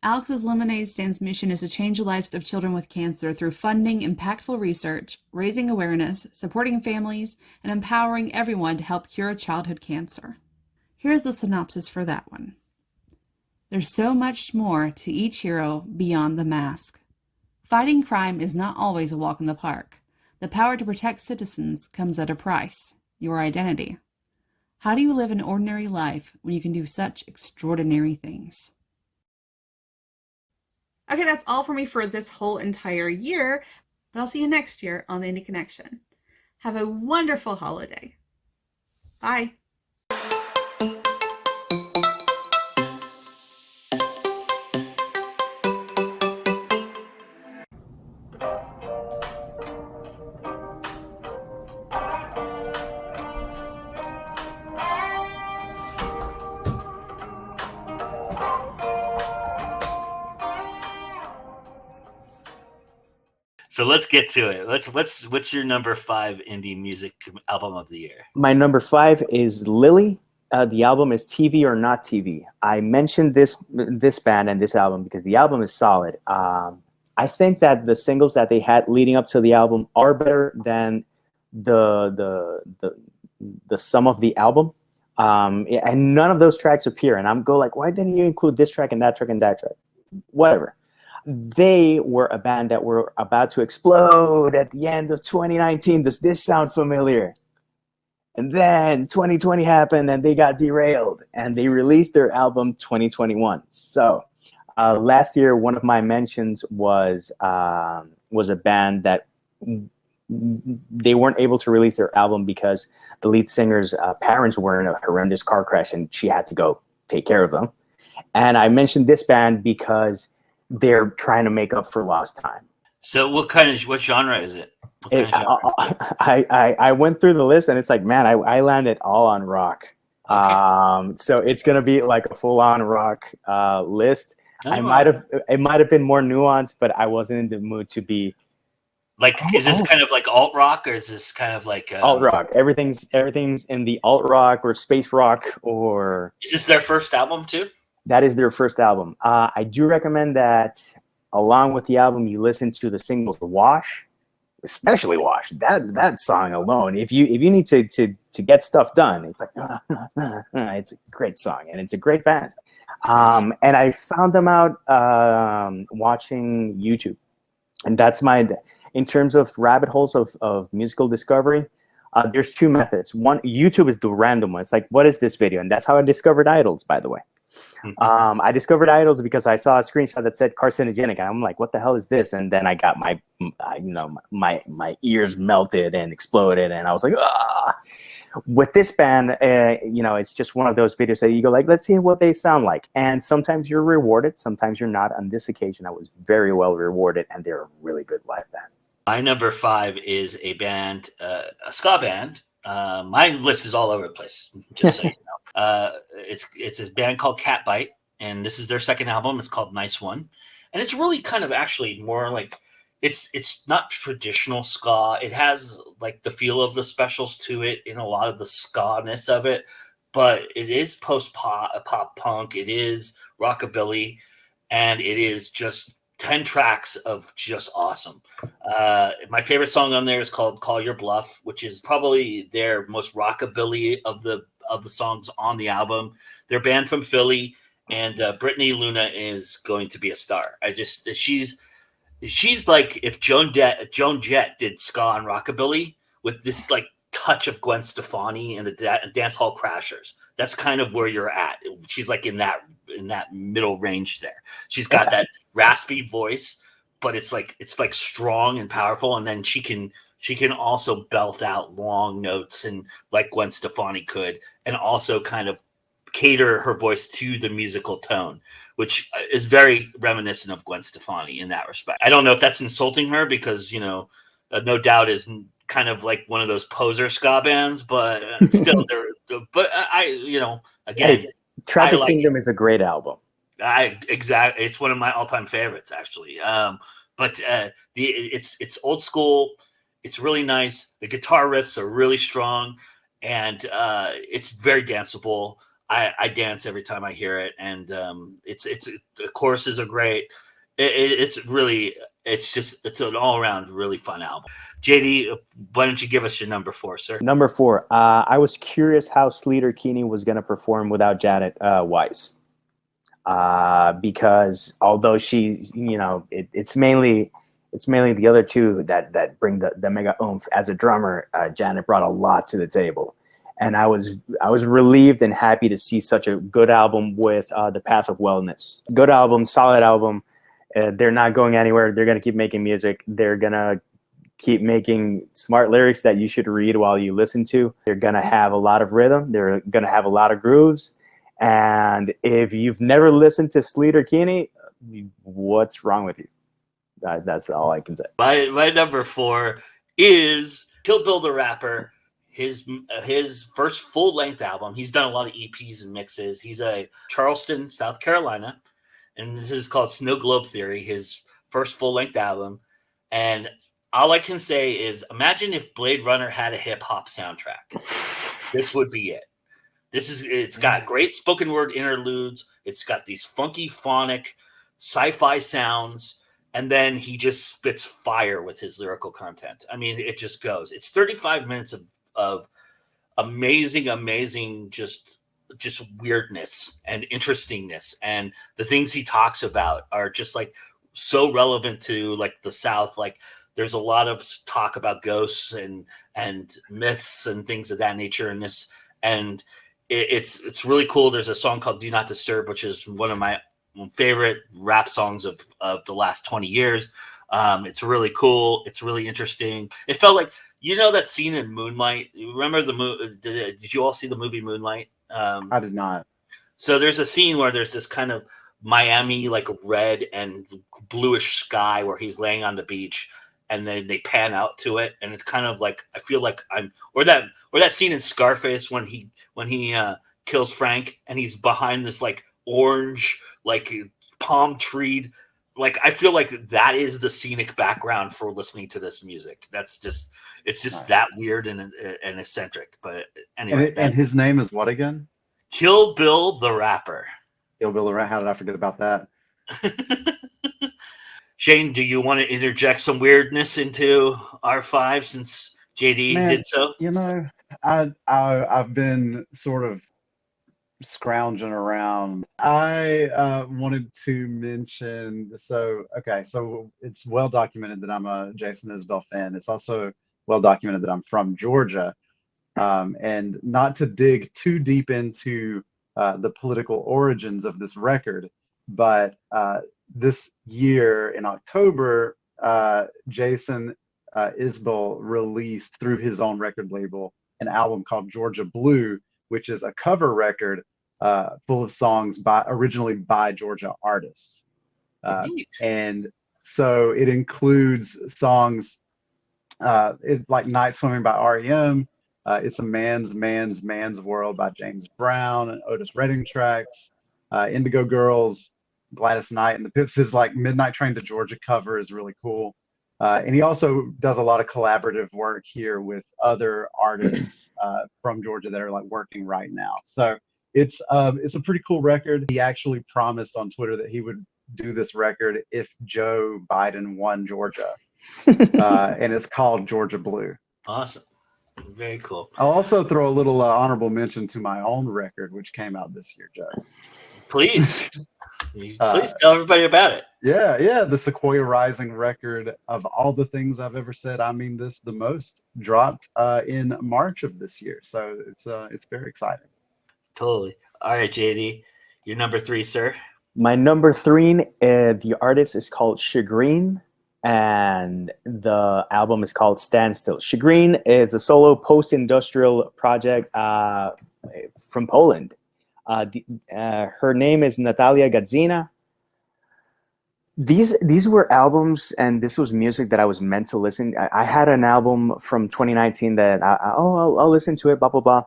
Alex's Lemonade Stand's mission is to change the lives of children with cancer through funding impactful research, raising awareness, supporting families, and empowering everyone to help cure childhood cancer. Here's the synopsis for that one. There's so much more to each hero beyond the mask. Fighting crime is not always a walk in the park. The power to protect citizens comes at a price, your identity. How do you live an ordinary life when you can do such extraordinary things? Okay, that's all for me for this whole entire year, but I'll see you next year on the Indie Connection. Have a wonderful holiday. Bye. So let's get to it. What's your number 5 indie music album of the year? My number 5 is Lily. The album is TV or Not TV. I mentioned this band and this album because the album is solid. I think that the singles that they had leading up to the album are better than the sum of the album. And none of those tracks appear. And I'm like, why didn't you include this track and that track and that track? Whatever. They were a band that were about to explode at the end of 2019. Does this sound familiar? And then 2020 happened and they got derailed and they released their album 2021. So last year, one of my mentions was a band that they weren't able to release their album because the lead singer's parents were in a horrendous car crash and she had to go take care of them. And I mentioned this band because they're trying to make up for lost time. So what genre is it? I went through the list and it's like, man, I landed all on rock. Okay. So it's gonna be like a full-on rock list. It might have been more nuanced, but I wasn't in the mood to be like. Is this kind of like alt rock, or is this kind of like alt rock? Everything's in the alt rock or space rock. Or is this their first album too? That is their first album. I do recommend that along with the album, you listen to the singles Wash, especially Wash. That song alone, if you need to get stuff done, it's like, it's a great song and it's a great band. And I found them out watching YouTube. And that's in terms of rabbit holes of musical discovery, there's 2 methods. One, YouTube is the random one. It's like, what is this video? And that's how I discovered Idols, by the way. I discovered Idols because I saw a screenshot that said carcinogenic, and I'm like, "What the hell is this?" And then I got my ears melted and exploded, and I was like, "Ah!" With this band, it's just one of those videos that you go like, "Let's see what they sound like." And sometimes you're rewarded, sometimes you're not. On this occasion, I was very well rewarded, and they're a really good live band. My number 5 is a band, a ska band. My list is all over the place, just so you know. It's a band called Catbite, and this is their second album. It's called Nice One, and it's really kind of actually more like it's not traditional ska. It has like the feel of the Specials to it in a lot of the ska-ness of it, but it is post-pop punk. It is rockabilly, and it is just 10 tracks of just awesome. My favorite song on there is called Call Your Bluff, which is probably their most rockabilly of the songs on the album. They're banned from Philly, and Brittany Luna is going to be a star. She's like if Joan Jett did ska and rockabilly with this like touch of Gwen Stefani and the Dance Hall Crashers. That's kind of where you're at. She's like in that middle range there. She's got that raspy voice, but it's like strong and powerful, and then she can also belt out long notes and like Gwen Stefani could, and also kind of cater her voice to the musical tone, which is very reminiscent of Gwen Stefani in that respect. I don't know if that's insulting her because, No Doubt is kind of like one of those poser ska bands, but still, again, hey, Tragic Kingdom is a great album. Exactly. It's one of my all-time favorites, actually. But it's old school. It's really nice. The guitar riffs are really strong, and it's very danceable. I dance every time I hear it, and it's the choruses are great. It's really it's an all around really fun album. JD, why don't you give us your number 4, sir? Number 4. I was curious how Sleater-Kinney was going to perform without Janet Weiss, because although she, it's mainly the other two that bring the mega oomph. As a drummer, Janet brought a lot to the table. And I was relieved and happy to see such a good album with The Path of Wellness. Good album, solid album. They're not going anywhere. They're going to keep making music. They're going to keep making smart lyrics that you should read while you listen to. They're going to have a lot of rhythm. They're going to have a lot of grooves. And if you've never listened to Sleater-Kinney, what's wrong with you? That's all I can say. My number 4 is Kill Bill the Rapper. His first full-length album. He's done a lot of EPs and mixes. He's a Charleston, South Carolina, and this is called Snow Globe Theory, his first full-length album. And all I can say is, imagine if Blade Runner had a hip-hop soundtrack. This would be it. It's got great spoken word interludes. It's got these funky, phonic, sci-fi sounds. And then he just spits fire with his lyrical content. I mean, it just goes. It's 35 minutes of amazing just weirdness and interestingness, and the things he talks about are just like so relevant to like the South. Like there's a lot of talk about ghosts and myths and things of that nature in this, and it's really cool. There's a song called Do Not Disturb, which is one of my favorite rap songs of the last 20 years. It's really cool. It's really interesting. It felt like, that scene in Moonlight. You remember did you all see the movie Moonlight? I did not. So there's a scene where there's this kind of Miami, like red and bluish sky where he's laying on the beach, and then they pan out to it. And it's kind of like, I feel like or that scene in Scarface when he kills Frank and he's behind this like orange, like palm tree. Like, I feel like that is the scenic background for listening to this music. It's just nice. That weird and eccentric. But anyway. And his name is what again? Kill Bill the Rapper. Kill Bill the Rapper. How did I forget about that? Shane, do you want to interject some weirdness into R5 since JD did so? I've been sort of scrounging around. I wanted to mention, so it's well documented that I'm a Jason Isbell fan. It's also well documented that I'm from Georgia, and not to dig too deep into the political origins of this record, but this year in October, Jason Isbell released through his own record label an album called Georgia Blue, which is a cover record full of songs originally by Georgia artists. And so it includes songs like Night Swimming by REM, It's a Man's World by James Brown and Otis Redding tracks, Indigo Girls, Gladys Knight, and the Pips. His like Midnight Train to Georgia cover is really cool. And he also does a lot of collaborative work here with other artists from Georgia that are like working right now. So it's a pretty cool record. He actually promised on Twitter that he would do this record if Joe Biden won Georgia, and it's called Georgia Blue. Awesome, very cool. I'll also throw a little honorable mention to my own record, which came out this year, Joe. Please. Please tell everybody about it. Yeah. The Sequoia Rising record, of all the things I've ever said, I mean this the most, dropped in March of this year. So it's very exciting. Totally. All right, JD, your number 3, sir. My number 3, the artist is called Chagrin, and the album is called Standstill. Chagrin is a solo post-industrial project from Poland. Her name is Natalia Gadzina. These were albums, and this was music that I was meant to listen. I had an album from 2019 that I'll listen to it, blah blah blah.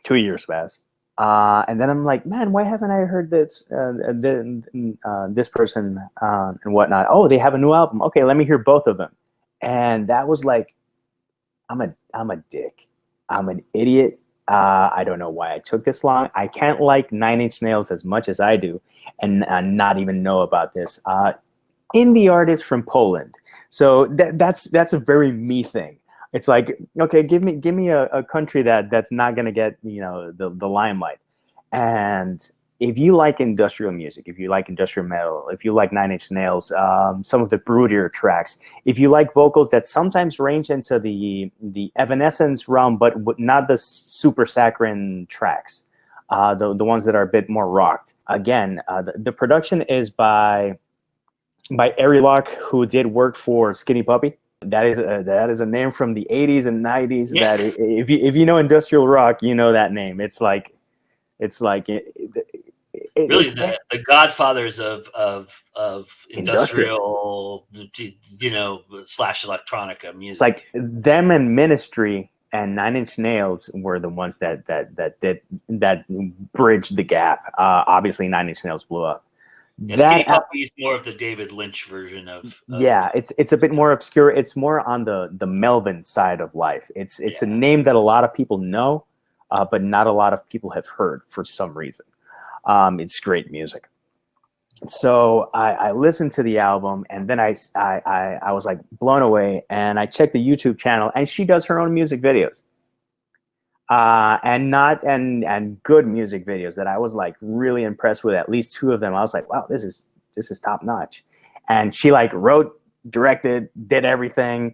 2 years passed, and then I'm like, man, why haven't I heard this this person and whatnot? Oh, they have a new album. Okay, let me hear both of them. And that was like, I'm a dick. I'm an idiot. I don't know why I took this long. I can't like Nine Inch Nails as much as I do, and not even know about this. Indie artist from Poland. So that's a very me thing. It's like, okay, give me a country that's not gonna get the limelight. And if you like industrial music, if you like industrial metal, if you like Nine Inch Nails, some of the broodier tracks, if you like vocals that sometimes range into the Evanescence realm, but not the super saccharine tracks, the ones that are a bit more rocked. Again, the production is by Ari Locke, who did work for Skinny Puppy. That is a name from the 80s and 90s. Yeah. That if you know industrial rock, you know that name. It's like really the godfathers of industrial, slash electronica music. It's like them and Ministry and Nine Inch Nails were the ones that bridged the gap. Obviously, Nine Inch Nails blew up. Yeah, Skinny Puppy is more of the David Lynch version of yeah, it's a bit more obscure. It's more on the Melvin side of life. It's a name that a lot of people know, but not a lot of people have heard for some reason. It's great music. So I listened to the album, and then I was like blown away, and I checked the YouTube channel, and she does her own music videos. And good music videos that I was like really impressed with. At least 2 of them, I was like, wow, this is top notch. And she like wrote, directed, did everything,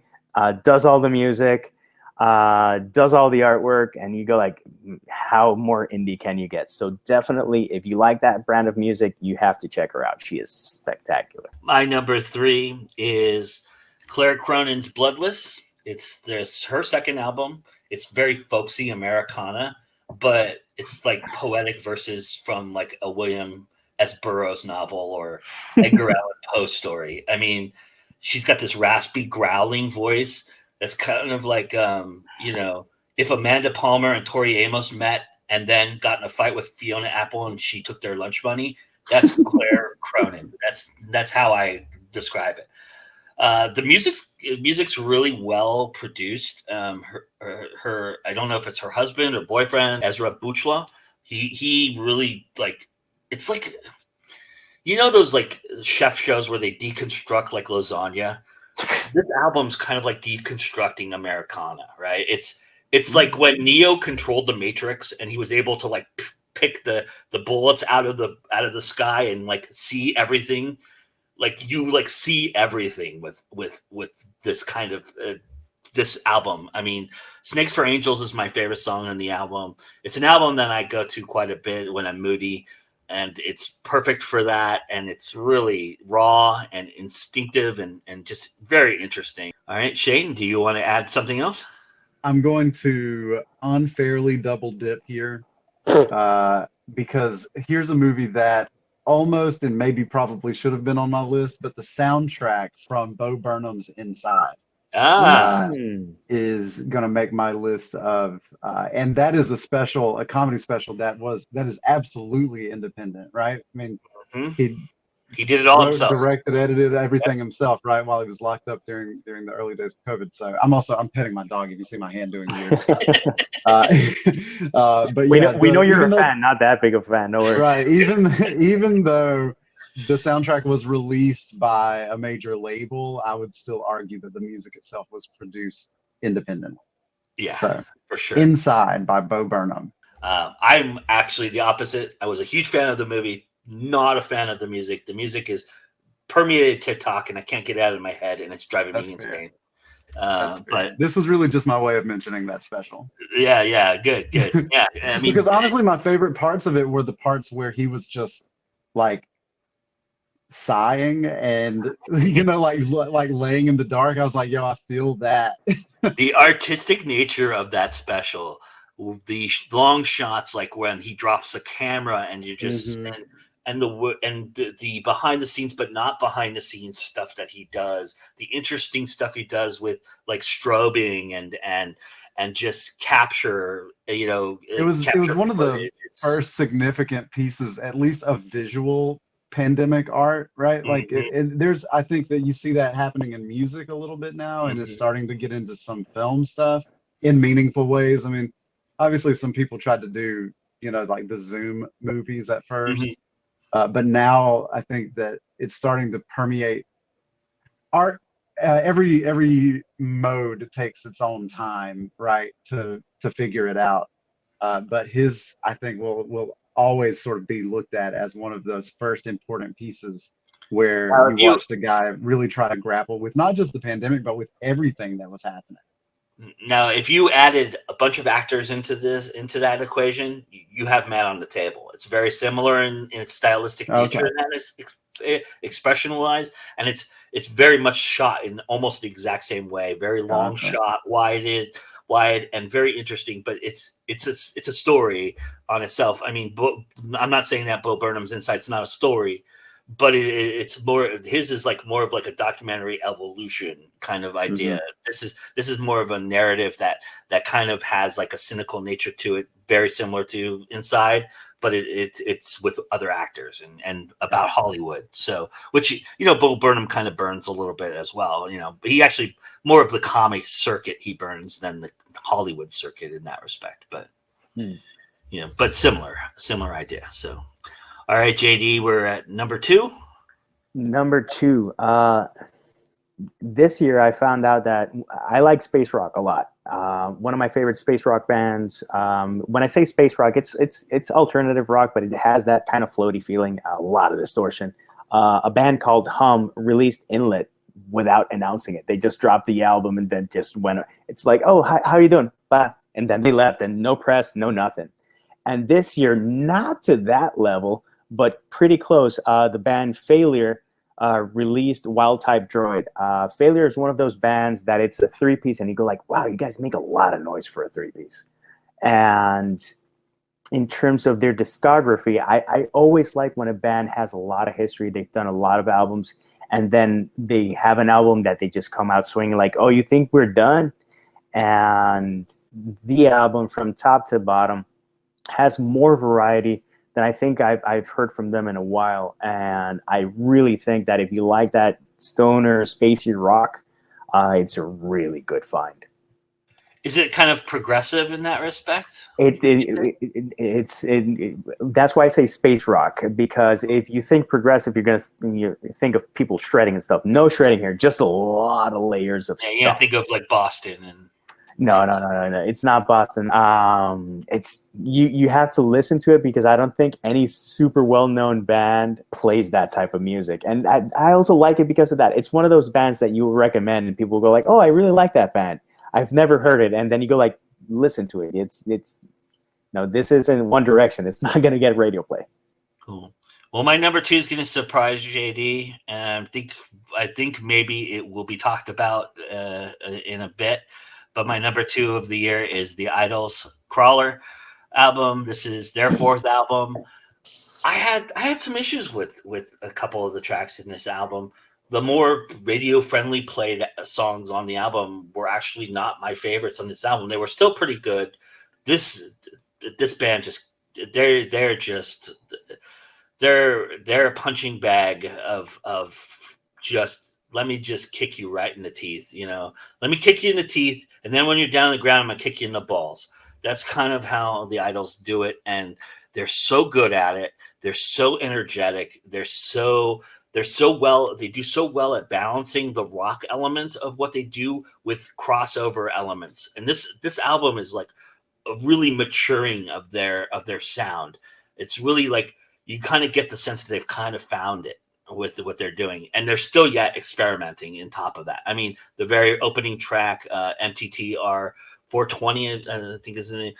does all the music, does all the artwork, and you go like, how more indie can you get? So definitely, if you like that brand of music, you have to check her out. She is spectacular. My number 3 is Claire Cronen's Bloodless. It's her second album. It's very folksy Americana, but it's like poetic verses from like a William S. Burroughs novel or Edgar Allan Poe story. I mean, she's got this raspy, growling voice that's kind of like, if Amanda Palmer and Tori Amos met and then got in a fight with Fiona Apple and she took their lunch money, that's Claire Cronen. That's how I describe it. The music's really well produced. Her I don't know if it's her husband or boyfriend, Ezra Buchla. He really it's like, those like chef shows where they deconstruct like lasagna. This album's kind of like deconstructing Americana, right? It's like when Neo controlled the Matrix and he was able to like pick the bullets out of the sky and like see everything. Like you like see everything with this kind of this album. I mean, Snakes for Angels is my favorite song on the album. It's an album that I go to quite a bit when I'm moody, and it's perfect for that. And it's really raw and instinctive and just very interesting. All right, Shane, do you want to add something else? I'm going to unfairly double dip here because here's a movie that almost and maybe probably should have been on my list, but the soundtrack from Bo Burnham's Inside is going to make my list of, and that is a comedy special that is absolutely independent, right? I mean, he did it all himself. Directed, edited everything himself, right? While he was locked up during the early days of COVID. So I'm petting my dog if you see my hand doing weird stuff. But we know you're a fan, not that big of a fan. No worries. Right. Even though the soundtrack was released by a major label, I would still argue that the music itself was produced independent. Yeah, so, for sure. Inside by Bo Burnham. I'm actually the opposite. I was a huge fan of the movie, not a fan of the music. The music is permeated TikTok, and I can't get it out of my head, and it's driving me insane. But this was really just my way of mentioning that special. Yeah, good. Yeah, I mean, because honestly, my favorite parts of it were the parts where he was just like sighing and like laying in the dark. I was like, yo, I feel that. The artistic nature of that special, the long shots, like when he drops the camera and you just and the behind the scenes but not behind the scenes stuff that he does, the interesting stuff he does with like strobing and just capture, it was one of the first significant pieces, at least of visual pandemic art, right? Like there's, I think that you see that happening in music a little bit now, and it's starting to get into some film stuff in meaningful ways. I mean, obviously some people tried to do, like the Zoom movies at first. Mhm. But now I think that it's starting to permeate art. Every mode takes its own time, right, to figure it out. But his, I think, will always sort of be looked at as one of those first important pieces where Now, you watched a guy really try to grapple with not just the pandemic, but with everything that was happening. Now, if you added a bunch of actors into that equation, you have Man on the Table. It's very similar in its stylistic nature Okay. and that expression wise, and it's very much shot in almost the exact same way. Very long Gotcha. shot, wide, and very interesting. But it's a story on itself. I mean, I'm not saying that Bo Burnham's Insight's not a story, but it's more, his is like more of like a documentary evolution kind of idea. This is more of a narrative that kind of has like a cynical nature to it, very similar to Inside, but it's with other actors and about Hollywood. So, which, Bo Burnham kind of burns a little bit as well. But he actually more of the comic circuit he burns than the Hollywood circuit in that respect. But but similar idea. So. All right, JD, we're at number 2. Number 2. This year I found out that I like space rock a lot. One of my favorite space rock bands. When I say space rock, it's alternative rock, but it has that kind of floaty feeling, a lot of distortion. A band called Hum released Inlet without announcing it. They just dropped the album and then just went. It's like, oh, how you doing? Bye. And then they left, and no press, no nothing. And this year, not to that level, but pretty close. The band Failure released Wild Type Droid. Failure is one of those bands that it's a 3-piece, and you go like, wow, you guys make a lot of noise for a 3-piece. And in terms of their discography, I always like when a band has a lot of history. They've done a lot of albums, and then they have an album that they just come out swinging like, oh, you think we're done? And the album from top to bottom has more variety than I think I've heard from them in a while. And I really think that if you like that stoner, spacey rock, it's a really good find. Is it kind of progressive in that respect? That's why I say space rock, because if you think progressive, you're going to think of people shredding and stuff. No shredding here, just a lot of layers of stuff. You think of like Boston and... No. It's not Boston. It's you have to listen to it because I don't think any super well-known band plays that type of music. And I also like it because of that. It's one of those bands that you recommend and people will go like, oh, I really like that band. I've never heard it. And then you go like, listen to it. This is in one direction. It's not going to get radio play. Cool. Well, my number 2 is going to surprise JD. And I think maybe it will be talked about in a bit. But my number 2 of the year is the Idols Crawler album. This is their 4th album. I had some issues with a couple of the tracks in this album. The more radio friendly played songs on the album were actually not my favorites on this album. They were still pretty good. This band just they're a punching bag of just. Let me just kick you right in the teeth, Let me kick you in the teeth, and then when you're down on the ground, I'm going to kick you in the balls. That's kind of how the Idols do it, and they're so good at it. They're so energetic. They do so well at balancing the rock element of what they do with crossover elements. And this album is like a really maturing of their sound. It's really like you kind of get the sense that they've kind of found it with what they're doing, and they're still yet experimenting in top of that. I mean, the very opening track, MTTR 420, I think is the name.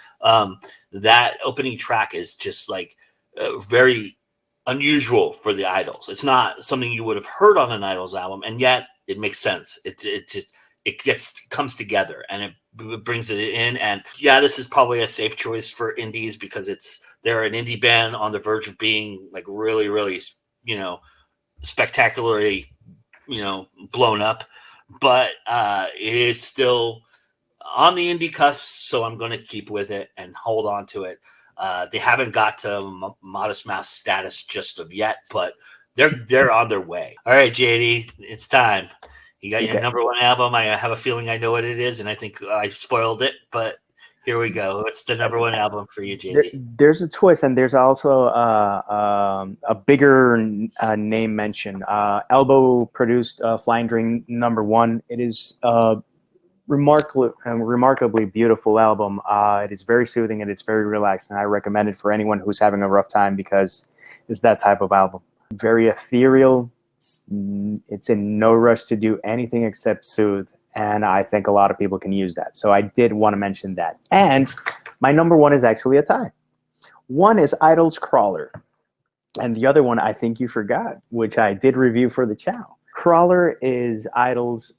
That opening track is just like very unusual for the Idols. It's not something you would have heard on an Idols album, and yet it makes sense. It comes together and it brings it in. And yeah, this is probably a safe choice for indies because they're an indie band on the verge of being like really, really, spectacularly, blown up, but it is still on the indie cusp, so I'm going to keep with it and hold on to it. They haven't got to Modest Mouse status just of yet, but they're on their way. All right, JD, it's time. You got your number 1 album. I have a feeling I know what it is, and I think I spoiled it, but Here we go. What's the number one album for you, There, JD? there's a twist, and there's also a bigger name mention. Elbow produced Flying Dream #1. It is remarkably beautiful album. It is very soothing and it's very relaxing. I recommend it for anyone who's having a rough time because it's that type of album. Very ethereal. It's in no rush to do anything except soothe. And I think a lot of people can use that. So I did want to mention that. And my number one is actually a tie. One is Idol's Crawler. And the other one I think you forgot, which I did review for the channel. Crawler is Idol's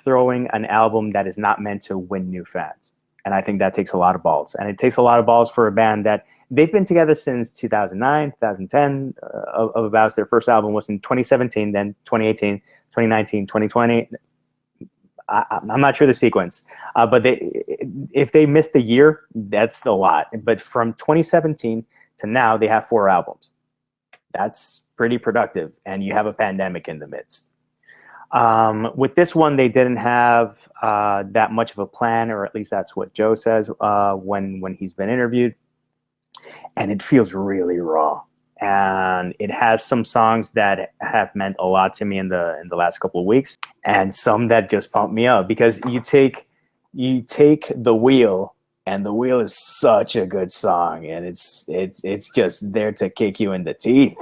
throwing an album that is not meant to win new fans. And I think that takes a lot of balls. And it takes a lot of balls for a band that they've been together since 2009, 2010. Of about their first album was in 2017, then 2018, 2019, 2020. I'm not sure the sequence, but if they missed a year, that's a lot. But from 2017 to now, they have 4 albums. That's pretty productive, and you have a pandemic in the midst. With this one, they didn't have that much of a plan, or at least that's what Joe says when he's been interviewed. And it feels really raw. And it has some songs that have meant a lot to me in the last couple of weeks, and some that just pump me up because you take The Wheel, and The Wheel is such a good song, and it's just there to kick you in the teeth,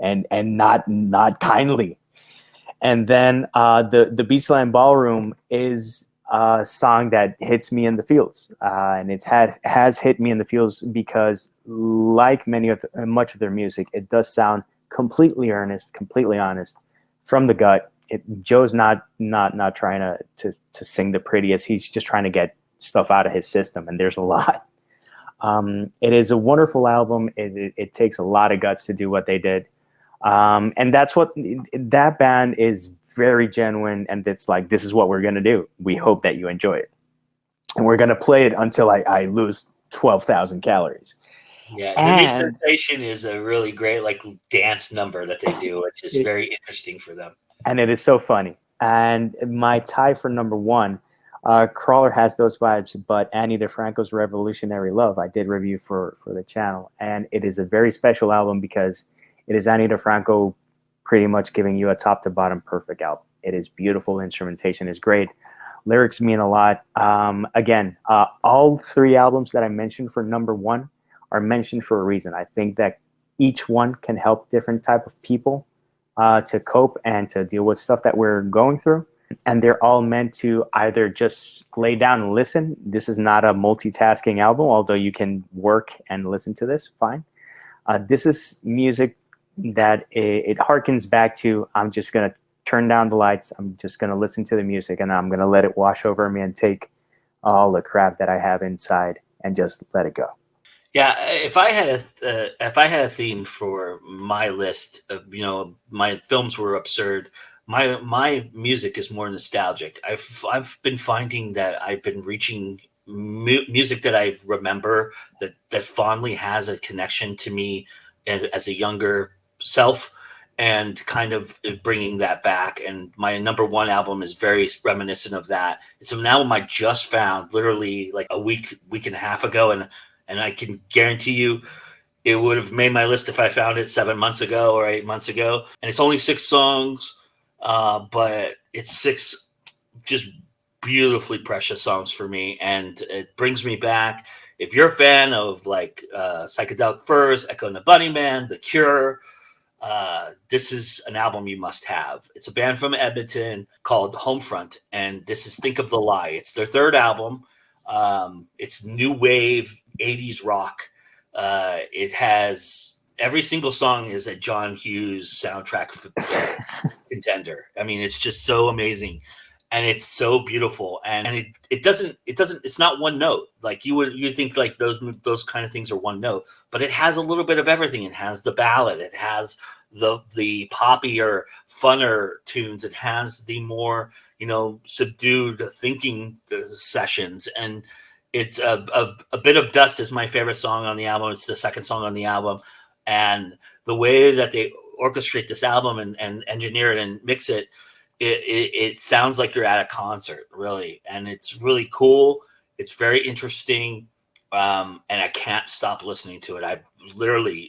and not kindly. And then the Beachland Ballroom is a song that hits me in the feels, and has hit me in the feels because, like much of their music, it does sound completely earnest, completely honest, from the gut. Joe's not trying to sing the prettiest. He's just trying to get stuff out of his system, and there's a lot. It is a wonderful album. It takes a lot of guts to do what they did, and that's what that band is. Very genuine, and it's like, this is what we're gonna do. We hope that you enjoy it, and we're gonna play it until I lose 12,000 calories. Yeah, the Resuscitation is a really great dance number that they do, which is very interesting for them. And it is so funny. And my tie for number one, Crawler has those vibes, but Ani DiFranco's Revolutionary Love, I did review for the channel, and it is a very special album because it is Ani DiFranco pretty much giving you a top to bottom perfect album. It is beautiful. Instrumentation is great. Lyrics mean a lot. Again, all 3 albums that I mentioned for number one are mentioned for a reason. I think that each one can help different type of people to cope and to deal with stuff that we're going through. And they're all meant to either just lay down and listen. This is not a multitasking album, although you can work and listen to this, fine. This is music that it harkens back to, I'm just going to turn down the lights, I'm just going to listen to the music, and I'm going to let it wash over me and take all the crap that I have inside and just let it go. Yeah, if I had a theme for my list of, my films were absurd, my music is more nostalgic. I've been finding that I've been reaching music that I remember that fondly has a connection to me and as a younger self, and kind of bringing that back. And my number one album is very reminiscent of that. It's an album I just found literally like a week and a half ago, and I can guarantee you it would have made my list if I found it 7 months ago or 8 months ago. And it's only 6 songs, but it's 6 just beautifully precious songs for me, and it brings me back. If you're a fan of Psychedelic Furs, Echo and the Bunnymen, The Cure, this is an album you must have. It's a band from Edmonton called Homefront, and this is Think of the Lie. It's their 3rd album. It's new wave 80s rock. It has every single song is a John Hughes soundtrack contender. I mean, it's just so amazing. And it's so beautiful, and it's not one note. Like you'd think like those kind of things are one note, but it has a little bit of everything. It has the ballad, it has the poppier, funner tunes, it has the more subdued thinking sessions, and it's a bit of Dust is my favorite song on the album. It's the 2nd song on the album, and the way that they orchestrate this album and engineer it and mix it. It sounds like you're at a concert, really, and it's really cool. It's very interesting, and I can't stop listening to it.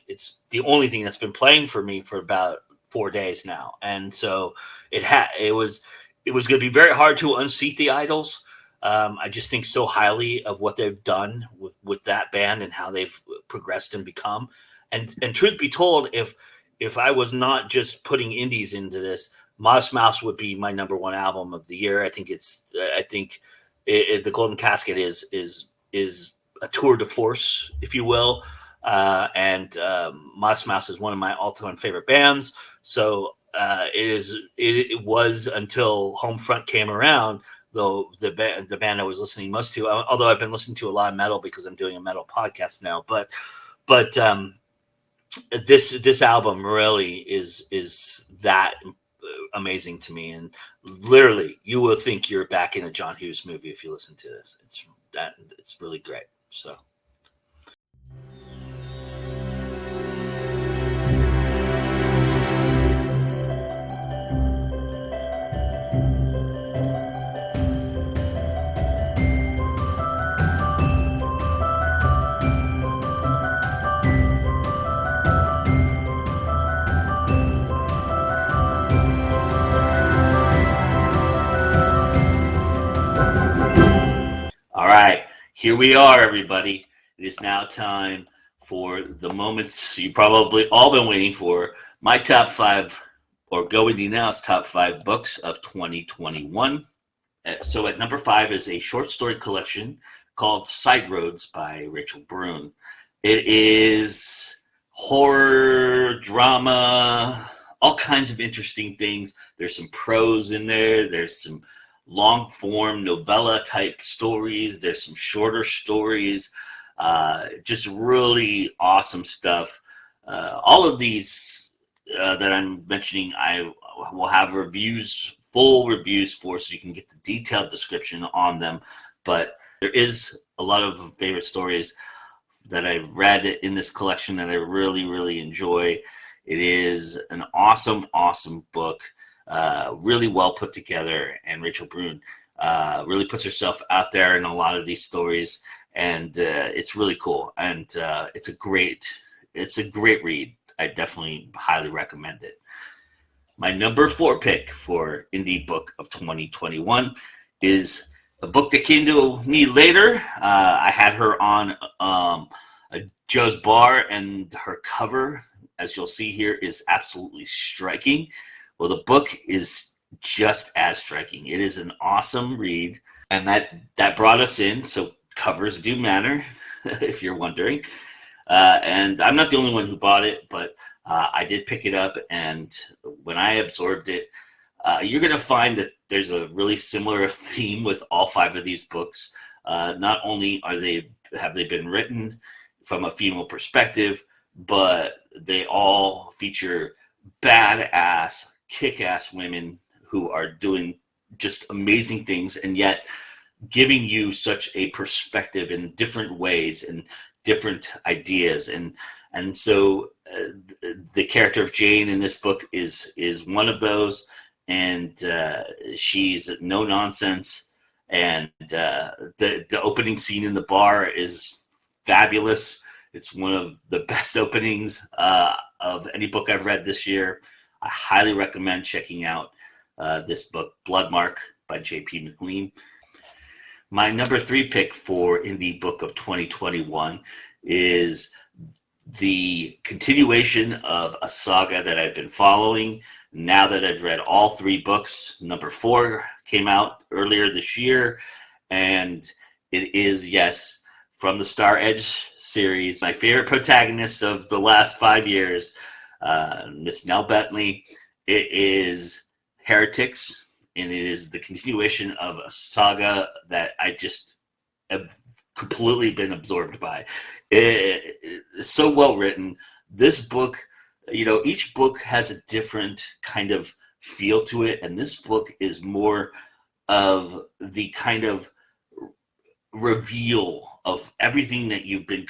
It's the only thing that's been playing for me for about 4 days now, and so it was going to be very hard to unseat the Idols. I just think so highly of what they've done with that band and how they've progressed and become. And truth be told, if I was not just putting indies into this, Modest Mouse would be my number one album of the year. I think the Golden Casket is a tour de force, if you will. And Modest Mouse is one of my all-time favorite bands. So it was until Homefront came around, though the band I was listening most to. Although I've been listening to a lot of metal because I'm doing a metal podcast now, but this album really is that amazing to me, and literally you will think you're back in a John Hughes movie if you listen to this. It's really great. So all right, here we are, everybody. It is now time for the moments you probably all been waiting for. My top 5, or GoIndieNow's top 5 books of 2021. So at number 5 is a short story collection called Side Roads by Rachel Brune. It is horror, drama, all kinds of interesting things. There's some prose in there. There's some long form novella type stories. There's some shorter stories. Just really awesome stuff. All of these that I'm mentioning, I will have full reviews for, so you can get the detailed description on them. But there is a lot of favorite stories that I've read in this collection that I really, really enjoy. It is an awesome, awesome book. Really well put together, and Rachel Brune really puts herself out there in a lot of these stories, and it's really cool. And it's a great read. I definitely highly recommend it. My number 4 pick for Indie Book of 2021 is a book that came to me later. I had her on Joe's Bar, and her cover, as you'll see here, is absolutely striking. Well, the book is just as striking. It is an awesome read, and that brought us in. So covers do matter, if you're wondering. And I'm not the only one who bought it, but I did pick it up, and when I absorbed it, you're going to find that there's a really similar theme with all 5 of these books. Not only have they been written from a female perspective, but they all feature badass, kick-ass women who are doing just amazing things, and yet giving you such a perspective in different ways and different ideas. And so the character of Jane in this book is one of those, and she's no nonsense, and the opening scene in the bar is fabulous. It's one of the best openings of any book I've read this year. I highly recommend checking out this book, Bloodmark by J.P. McLean. My number 3 pick for Indie Book of 2021 is the continuation of a saga that I've been following. Now that I've read all 3 books, number 4 came out earlier this year, and it is, yes, from the Star Edge series, my favorite protagonist of the last 5 years, Miss Nell Bentley. It is Heretics, and it is the continuation of a saga that I just have completely been absorbed by. It's so well written. This book, each book has a different kind of feel to it, and this book is more of the kind of reveal of everything that you've been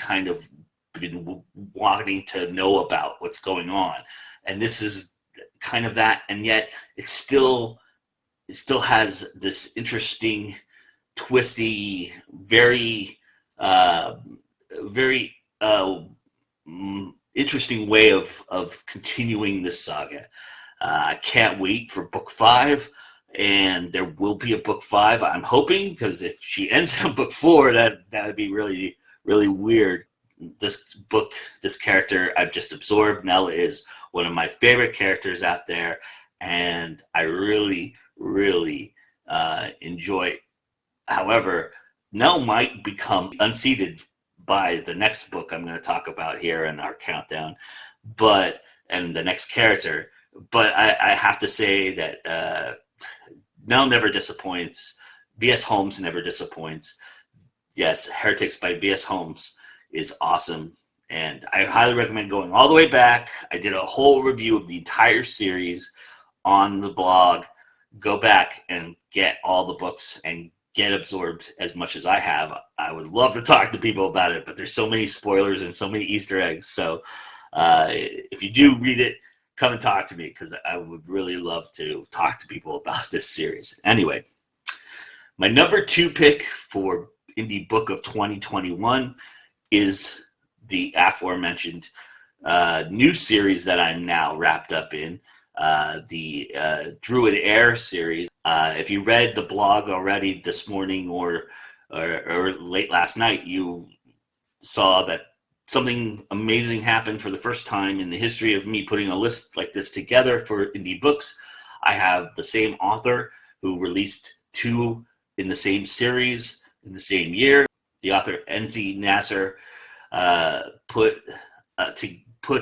been wanting to know about what's going on. And this is kind of that, and yet it still has this interesting twisty, very very interesting way of continuing this saga. I can't wait for book 5, and there will be a book 5. I'm hoping, because if she ends in book 4, that would be really, really weird. This book, this character, I've just absorbed. Nell is one of my favorite characters out there, and I really, really enjoy it. However, Nell might become unseated by the next book I'm going to talk about here in our countdown, and the next character. But I have to say that Nell never disappoints. V.S. Holmes never disappoints. Yes, Heretics by V.S. Holmes is awesome, and I highly recommend going all the way back. I did a whole review of the entire series on the blog. Go back and get all the books and get absorbed as much as I have. I would love to talk to people about it, but there's so many spoilers and so many Easter eggs. So if you do read it, come and talk to me, because I would really love to talk to people about this series. Anyway, my number 2 pick for Indie Book of 2021 is the aforementioned new series that I'm now wrapped up in, the Druid Air series. If you read the blog already this morning or late last night, you saw that something amazing happened for the first time in the history of me putting a list like this together for indie books. I have the same author who released 2 in the same series in the same year. The author NZ Nasser put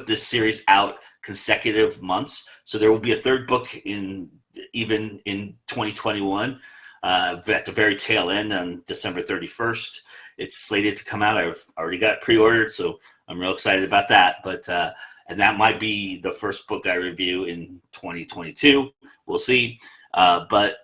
this series out consecutive months, so there will be a 3rd book in 2021 at the very tail end on December 31st. It's slated to come out. I've already got it pre-ordered, so I'm real excited about that. But and that might be the first book I review in 2022. We'll see. But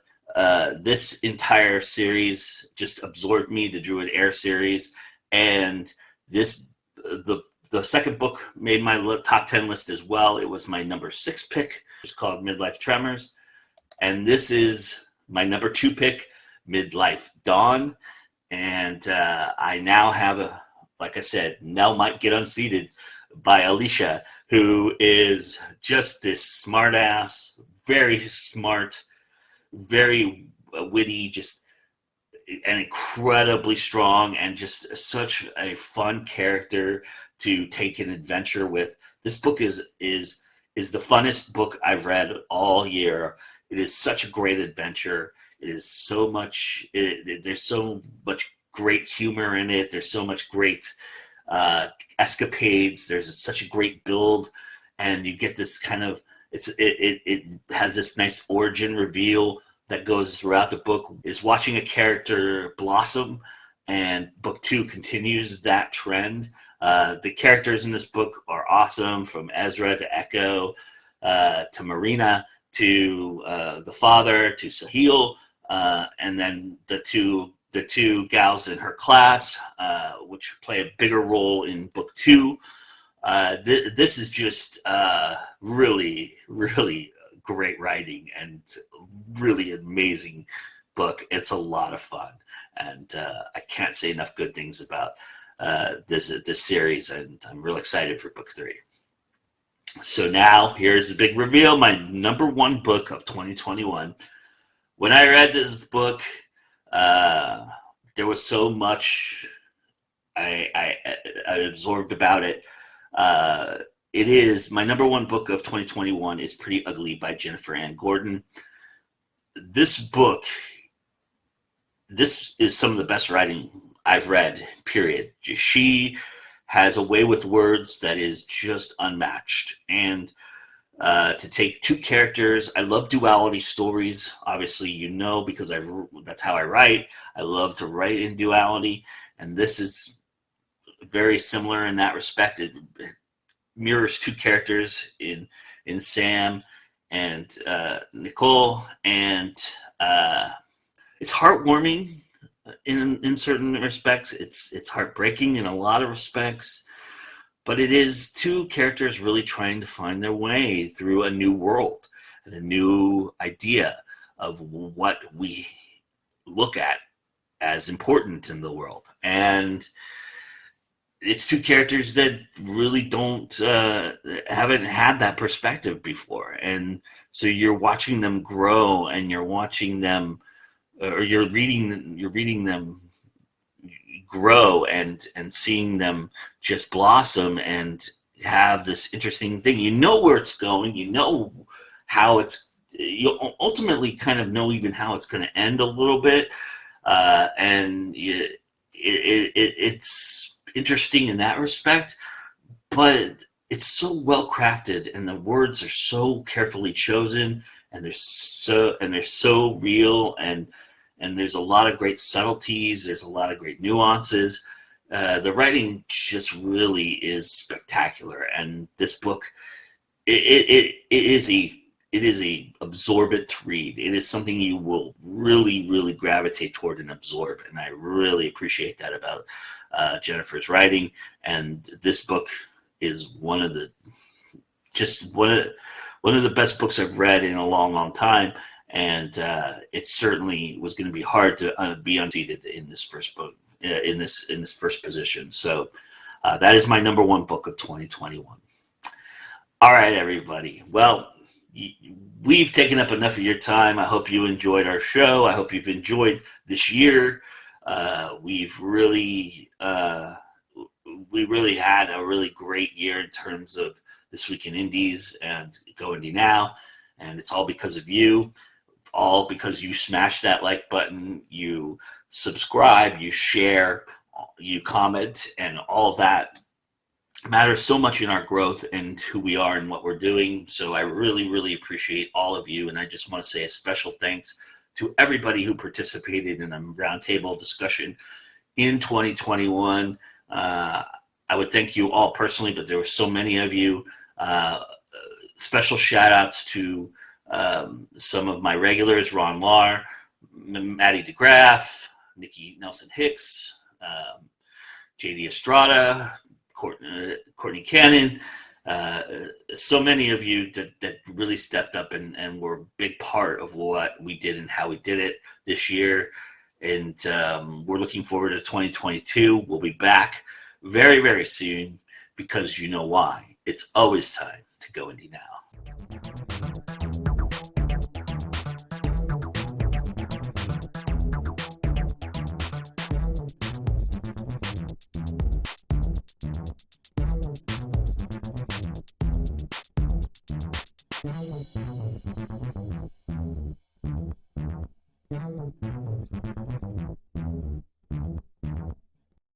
this entire series just absorbed me, the Druid Air series, and the second book made my top 10 list as well. It was my number 6 pick. It's called Midlife Tremors, and this is my number 2 pick, Midlife Dawn. And I now have like I said, Nell might get unseated by Alicia, who is just this smart ass, very smart, very witty, just and incredibly strong, and just such a fun character to take an adventure with. This book is the funnest book I've read all year. It is such a great adventure. It is so much. There's so much great humor in it. There's so much great escapades. There's such a great build, and you get this kind of it has this nice origin reveal that goes throughout the book. Is watching a character blossom, and book 2 continues that trend. The characters in this book are awesome, from Ezra to Echo to Marina to the father to Sahil, and then the two gals in her class, which play a bigger role in book 2. This is just really, really great writing and really amazing book. It's a lot of fun, and I can't say enough good things about this series, and I'm real excited for book 3. So now here's the big reveal, my number 1 book of 2021. When I read this book, there was so much I absorbed about it. It is my number 1 book of 2021 is Pretty Ugly by Jennifer Ann Gordon. This book, this is some of the best writing I've read, period. She has a way with words that is just unmatched. And to take 2 characters, I love duality stories. Obviously, because that's how I write. I love to write in duality, and this is very similar in that respect. It mirrors 2 characters in Sam and Nicole, and it's heartwarming in certain respects. It's heartbreaking in a lot of respects, but it is 2 characters really trying to find their way through a new world and a new idea of what we look at as important in the world. And it's two characters that really haven't had that perspective before. And so you're watching them grow, and you're watching them, or you're reading them grow, and seeing them just blossom and have this interesting thing. You know where it's going. You know how you ultimately kind of know even how it's going to end a little bit. And it's interesting in that respect, but it's so well crafted, and the words are so carefully chosen, and they're so real, and there's a lot of great subtleties. There's a lot of great nuances. The writing just really is spectacular, and this book, it is a absorbent read. It is something you will really, really gravitate toward and absorb, and I really appreciate that about Jennifer's writing. And this book is one of the best books I've read in a long, long time. And it certainly was going to be hard to be unseated in this first book, in this first position. So that is my number one book of 2021. All right, everybody. Well, we've taken up enough of your time. I hope you enjoyed our show. I hope you've enjoyed this year. We really had a really great year in terms of This Week in Indies and GoIndieNow, and it's all because of you, all because you smash that like button, you subscribe, you share, you comment, and all of that matters so much in our growth and who we are and what we're doing. So I really, really appreciate all of you, and I just want to say a special thanks to everybody who participated in a roundtable discussion in 2021. I would thank you all personally, but there were so many of you. Special shout outs to some of my regulars: Ron Lahr, Maddie DeGraff, Nikki Nelson Hicks, JD Estrada, Courtney Cannon. So many of you that really stepped up and were a big part of what we did and how we did it this year. And we're looking forward to 2022. We'll be back very, very soon, because you know why. It's always time to go indie now.